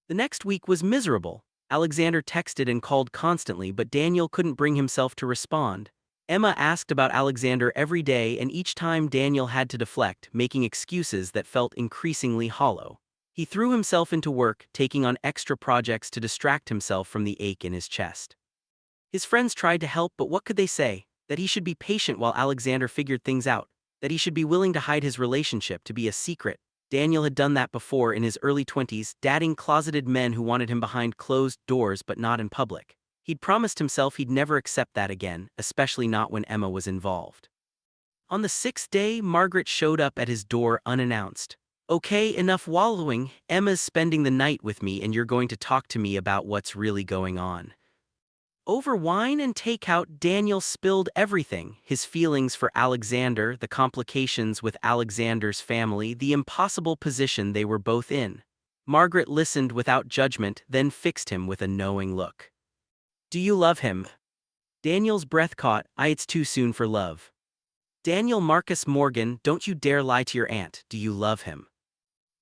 The next week was miserable. Alexander texted and called constantly, but Daniel couldn't bring himself to respond. Emma asked about Alexander every day, and each time Daniel had to deflect, making excuses that felt increasingly hollow. He threw himself into work, taking on extra projects to distract himself from the ache in his chest. His friends tried to help, but what could they say? That he should be patient while Alexander figured things out, that he should be willing to hide his relationship, to be a secret. Daniel had done that before in his early 20s, dating closeted men who wanted him behind closed doors but not in public. He'd promised himself he'd never accept that again, especially not when Emma was involved. On the 6th day, Margaret showed up at his door unannounced. Okay, enough wallowing. Emma's spending the night with me and you're going to talk to me about what's really going on. Over wine and takeout, Daniel spilled everything: his feelings for Alexander, the complications with Alexander's family, the impossible position they were both in. Margaret listened without judgment, then fixed him with a knowing look. Do you love him? Daniel's breath caught. It's too soon for love. Daniel Marcus Morgan, don't you dare lie to your aunt. Do you love him?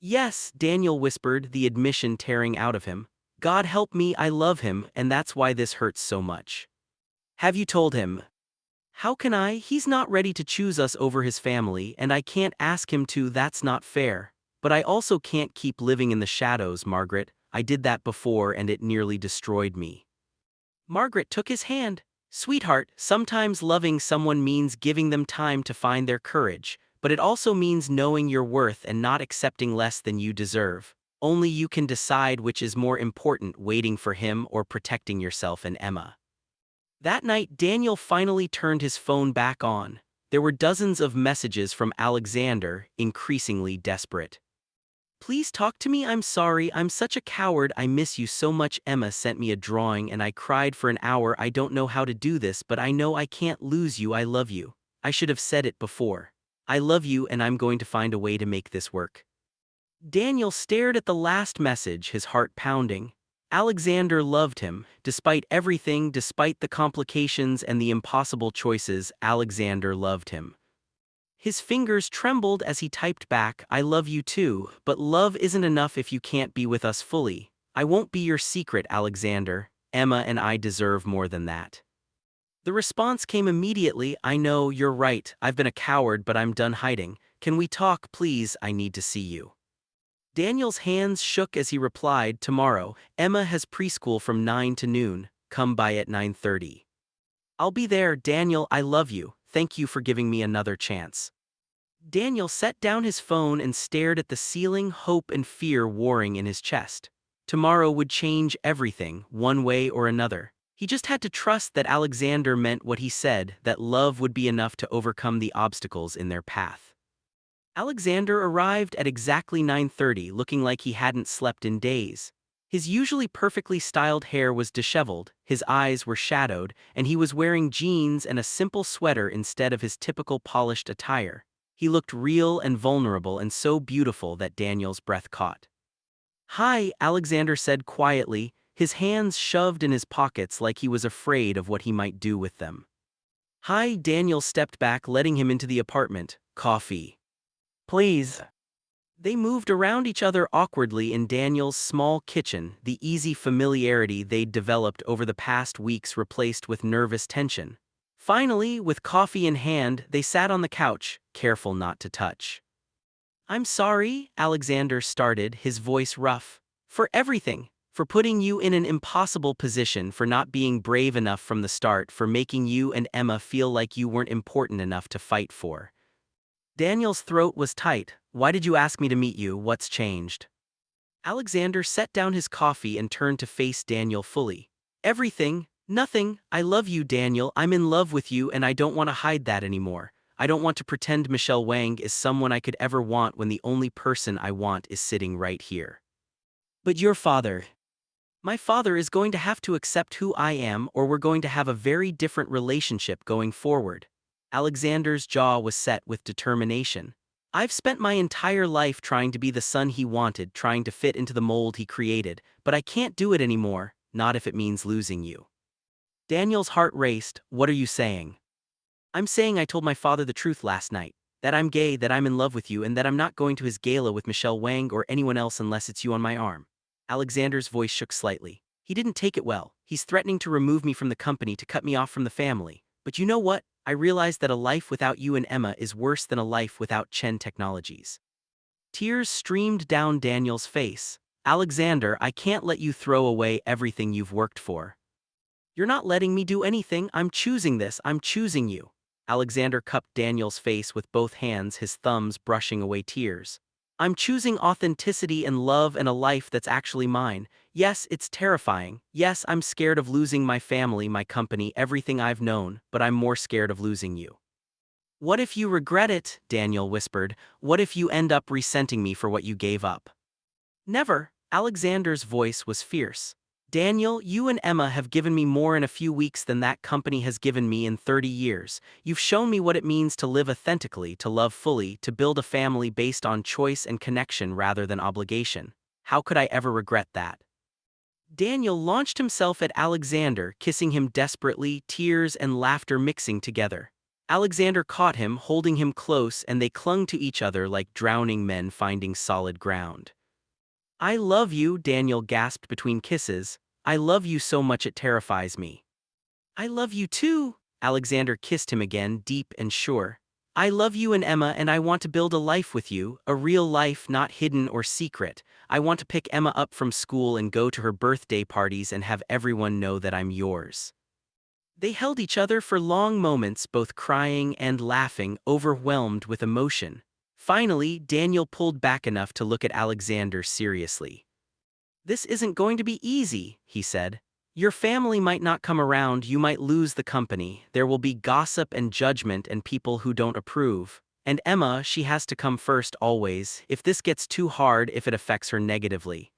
Yes, Daniel whispered, the admission tearing out of him. God help me, I love him, and that's why this hurts so much. Have you told him? How can I? He's not ready to choose us over his family, and I can't ask him to. That's not fair. But I also can't keep living in the shadows, Margaret. I did that before and it nearly destroyed me. Margaret took his hand. Sweetheart, sometimes loving someone means giving them time to find their courage, but it also means knowing your worth and not accepting less than you deserve. Only you can decide which is more important, waiting for him or protecting yourself and Emma. That night, Daniel finally turned his phone back on. There were dozens of messages from Alexander, increasingly desperate. Please talk to me, I'm sorry, I'm such a coward, I miss you so much. Emma sent me a drawing and I cried for an hour. I don't know how to do this, but I know I can't lose you. I love you. I should have said it before. I love you and I'm going to find a way to make this work. Daniel stared at the last message, his heart pounding. Alexander loved him, despite everything, despite the complications and the impossible choices. Alexander loved him. His fingers trembled as he typed back, I love you too, but love isn't enough if you can't be with us fully. I won't be your secret, Alexander. Emma and I deserve more than that. The response came immediately, I know, you're right, I've been a coward, but I'm done hiding. Can we talk, please? I need to see you. Daniel's hands shook as he replied, tomorrow, Emma has preschool from 9 to noon, come by at 9:30. I'll be there. Daniel, I love you, thank you for giving me another chance. Daniel set down his phone and stared at the ceiling, hope and fear warring in his chest. Tomorrow would change everything, one way or another. He just had to trust that Alexander meant what he said, that love would be enough to overcome the obstacles in their path. Alexander arrived at exactly 9:30, looking like he hadn't slept in days. His usually perfectly styled hair was disheveled, his eyes were shadowed, and he was wearing jeans and a simple sweater instead of his typical polished attire. He looked real and vulnerable and so beautiful that Daniel's breath caught. Hi, Alexander said quietly, his hands shoved in his pockets like he was afraid of what he might do with them. Hi, Daniel stepped back, letting him into the apartment. Coffee. Please. They moved around each other awkwardly in Daniel's small kitchen, the easy familiarity they'd developed over the past weeks replaced with nervous tension. Finally, with coffee in hand, they sat on the couch, careful not to touch. I'm sorry, Alexander started, his voice rough. For everything. For putting you in an impossible position, for not being brave enough from the start, for making you and Emma feel like you weren't important enough to fight for. Daniel's throat was tight. Why did you ask me to meet you? What's changed? Alexander set down his coffee and turned to face Daniel fully. Everything. Nothing. I love you, Daniel. I'm in love with you and I don't want to hide that anymore. I don't want to pretend Michelle Wang is someone I could ever want when the only person I want is sitting right here. But your father. My father is going to have to accept who I am, or we're going to have a very different relationship going forward. Alexander's jaw was set with determination. I've spent my entire life trying to be the son he wanted, trying to fit into the mold he created, but I can't do it anymore, not if it means losing you. Daniel's heart raced. What are you saying? I'm saying I told my father the truth last night, that I'm gay, that I'm in love with you, and that I'm not going to his gala with Michelle Wang or anyone else unless it's you on my arm. Alexander's voice shook slightly. He didn't take it well. He's threatening to remove me from the company, to cut me off from the family. But you know what? I realized that a life without you and Emma is worse than a life without Chen Technologies. Tears streamed down Daniel's face. Alexander, I can't let you throw away everything you've worked for. You're not letting me do anything. I'm choosing this. I'm choosing you. Alexander cupped Daniel's face with both hands, his thumbs brushing away tears. I'm choosing authenticity and love and a life that's actually mine. Yes, it's terrifying. Yes, I'm scared of losing my family, my company, everything I've known, but I'm more scared of losing you. What if you regret it? Daniel whispered. What if you end up resenting me for what you gave up? Never. Alexander's voice was fierce. Daniel, you and Emma have given me more in a few weeks than that company has given me in 30 years. You've shown me what it means to live authentically, to love fully, to build a family based on choice and connection rather than obligation. How could I ever regret that? Daniel launched himself at Alexander, kissing him desperately, tears and laughter mixing together. Alexander caught him, holding him close, and they clung to each other like drowning men finding solid ground. I love you, Daniel gasped between kisses. I love you so much it terrifies me. I love you too. Alexander kissed him again, deep and sure. I love you and Emma, and I want to build a life with you, a real life, not hidden or secret. I want to pick Emma up from school and go to her birthday parties and have everyone know that I'm yours. They held each other for long moments, both crying and laughing, overwhelmed with emotion. Finally, Daniel pulled back enough to look at Alexander seriously. "This isn't going to be easy," he said. "Your family might not come around, you might lose the company, there will be gossip and judgment and people who don't approve. And Emma, she has to come first always, if this gets too hard, if it affects her negatively."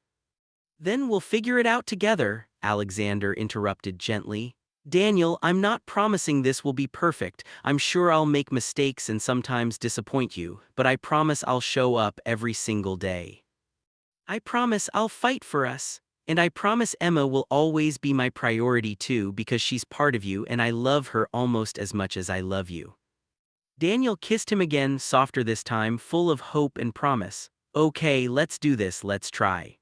"Then we'll figure it out together," Alexander interrupted gently. "Daniel, I'm not promising this will be perfect, I'm sure I'll make mistakes and sometimes disappoint you, but I promise I'll show up every single day. I promise I'll fight for us. And I promise Emma will always be my priority too because she's part of you and I love her almost as much as I love you." Daniel kissed him again, softer this time, full of hope and promise. "Okay, let's do this, let's try."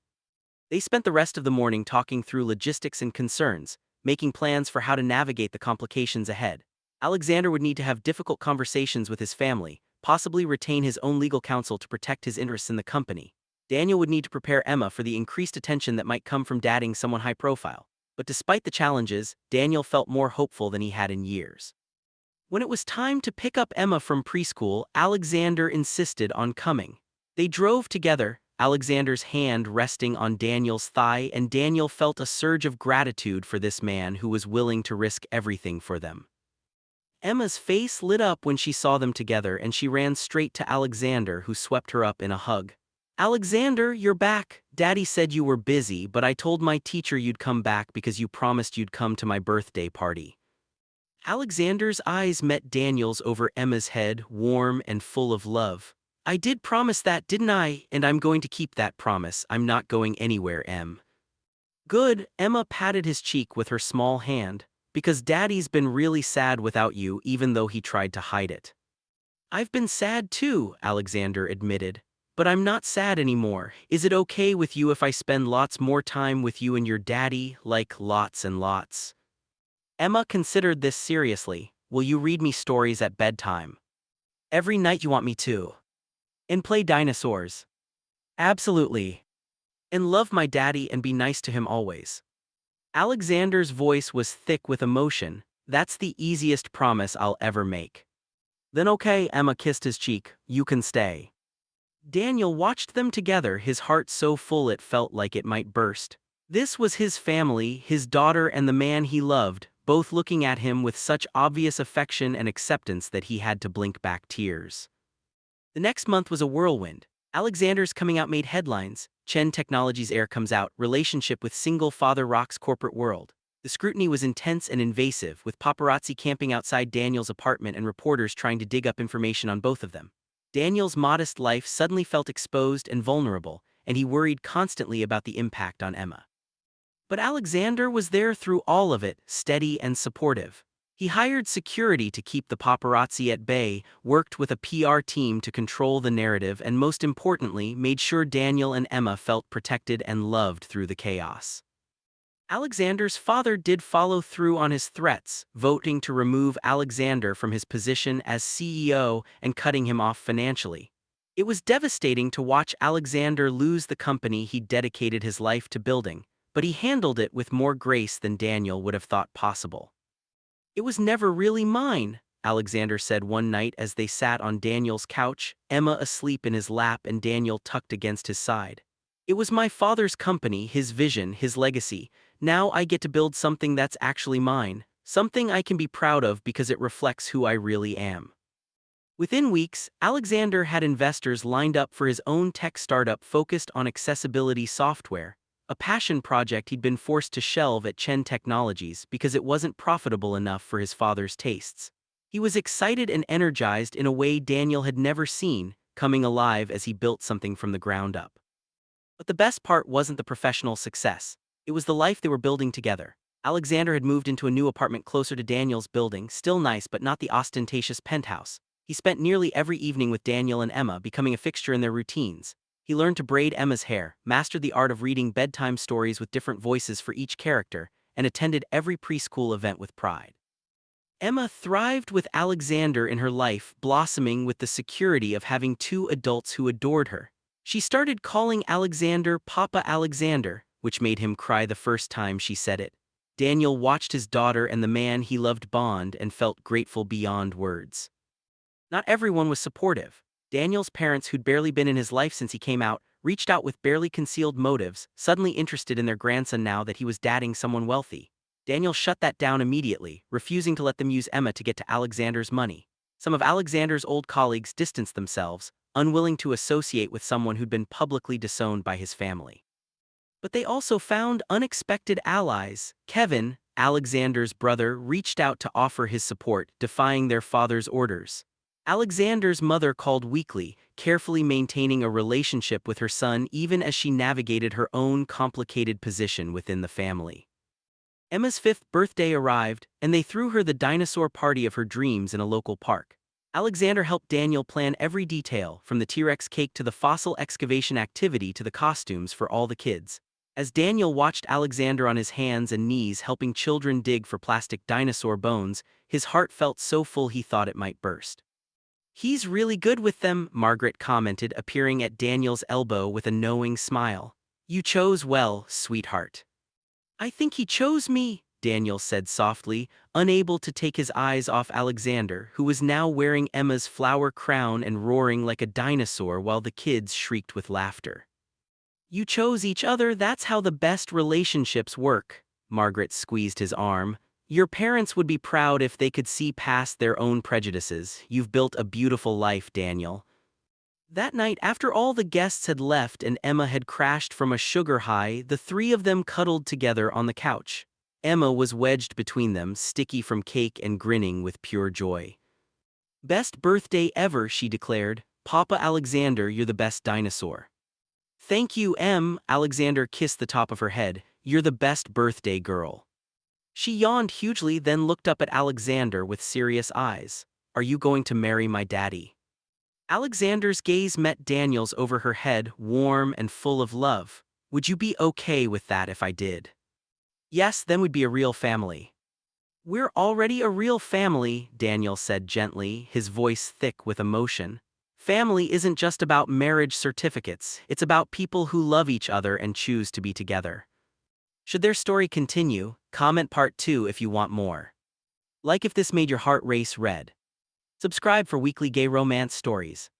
They spent the rest of the morning talking through logistics and concerns, making plans for how to navigate the complications ahead. Alexander would need to have difficult conversations with his family, possibly retain his own legal counsel to protect his interests in the company. Daniel would need to prepare Emma for the increased attention that might come from dating someone high profile. But despite the challenges, Daniel felt more hopeful than he had in years. When it was time to pick up Emma from preschool, Alexander insisted on coming. They drove together, Alexander's hand resting on Daniel's thigh, and Daniel felt a surge of gratitude for this man who was willing to risk everything for them. Emma's face lit up when she saw them together and she ran straight to Alexander, who swept her up in a hug. "Alexander, you're back. Daddy said you were busy, but I told my teacher you'd come back because you promised you'd come to my birthday party." Alexander's eyes met Daniel's over Emma's head, warm and full of love. "I did promise that, didn't I? And I'm going to keep that promise. I'm not going anywhere, Em." "Good," Emma patted his cheek with her small hand, "because Daddy's been really sad without you even though he tried to hide it." "I've been sad too," Alexander admitted. "But I'm not sad anymore. Is it okay with you if I spend lots more time with you and your daddy, like lots and lots?" Emma considered this seriously. "Will you read me stories at bedtime? Every night you want me to? And play dinosaurs?" "Absolutely. And love my daddy and be nice to him always." Alexander's voice was thick with emotion. "That's the easiest promise I'll ever make." "Then okay," Emma kissed his cheek, "you can stay." Daniel watched them together, his heart so full it felt like it might burst. This was his family, his daughter and the man he loved, both looking at him with such obvious affection and acceptance that he had to blink back tears. The next month was a whirlwind. Alexander's coming out made headlines. Chen Technologies' heir comes out, relationship with single father rocks corporate world. The scrutiny was intense and invasive, with paparazzi camping outside Daniel's apartment and reporters trying to dig up information on both of them. Daniel's modest life suddenly felt exposed and vulnerable, and he worried constantly about the impact on Emma. But Alexander was there through all of it, steady and supportive. He hired security to keep the paparazzi at bay, worked with a PR team to control the narrative, and most importantly, made sure Daniel and Emma felt protected and loved through the chaos. Alexander's father did follow through on his threats, voting to remove Alexander from his position as CEO and cutting him off financially. It was devastating to watch Alexander lose the company he'd dedicated his life to building, but he handled it with more grace than Daniel would have thought possible. "It was never really mine," Alexander said one night as they sat on Daniel's couch, Emma asleep in his lap and Daniel tucked against his side. "It was my father's company, his vision, his legacy. Now I get to build something that's actually mine, something I can be proud of because it reflects who I really am." Within weeks, Alexander had investors lined up for his own tech startup focused on accessibility software, a passion project he'd been forced to shelve at Chen Technologies because it wasn't profitable enough for his father's tastes. He was excited and energized in a way Daniel had never seen, coming alive as he built something from the ground up. But the best part wasn't the professional success. It was the life they were building together. Alexander had moved into a new apartment closer to Daniel's building, still nice but not the ostentatious penthouse. He spent nearly every evening with Daniel and Emma, becoming a fixture in their routines. He learned to braid Emma's hair, mastered the art of reading bedtime stories with different voices for each character, and attended every preschool event with pride. Emma thrived with Alexander in her life, blossoming with the security of having two adults who adored her. She started calling Alexander Papa Alexander, which made him cry the first time she said it. Daniel watched his daughter and the man he loved bond and felt grateful beyond words. Not everyone was supportive. Daniel's parents, who'd barely been in his life since he came out, reached out with barely concealed motives, suddenly interested in their grandson now that he was dating someone wealthy. Daniel shut that down immediately, refusing to let them use Emma to get to Alexander's money. Some of Alexander's old colleagues distanced themselves, unwilling to associate with someone who'd been publicly disowned by his family. But they also found unexpected allies. Kevin, Alexander's brother, reached out to offer his support, defying their father's orders. Alexander's mother called weekly, carefully maintaining a relationship with her son even as she navigated her own complicated position within the family. Emma's 5th birthday arrived, and they threw her the dinosaur party of her dreams in a local park. Alexander helped Daniel plan every detail, from the T-Rex cake to the fossil excavation activity to the costumes for all the kids. As Daniel watched Alexander on his hands and knees helping children dig for plastic dinosaur bones, his heart felt so full he thought it might burst. "He's really good with them," Margaret commented, appearing at Daniel's elbow with a knowing smile. "You chose well, sweetheart." "I think he chose me," Daniel said softly, unable to take his eyes off Alexander, who was now wearing Emma's flower crown and roaring like a dinosaur while the kids shrieked with laughter. "You chose each other, that's how the best relationships work." Margaret squeezed his arm. "Your parents would be proud if they could see past their own prejudices. You've built a beautiful life, Daniel." That night, after all the guests had left and Emma had crashed from a sugar high, the three of them cuddled together on the couch. Emma was wedged between them, sticky from cake and grinning with pure joy. "Best birthday ever," she declared. "Papa Alexander, you're the best dinosaur." "Thank you, Em." Alexander kissed the top of her head. "You're the best birthday girl." She yawned hugely, then looked up at Alexander with serious eyes. "Are you going to marry my daddy?" Alexander's gaze met Daniel's over her head, warm and full of love. "Would you be okay with that if I did?" "Yes, then we'd be a real family." "We're already a real family," Daniel said gently, his voice thick with emotion. "Family isn't just about marriage certificates, it's about people who love each other and choose to be together." Should their story continue, comment part 2 if you want more. Like if this made your heart race red. Subscribe for weekly gay romance stories.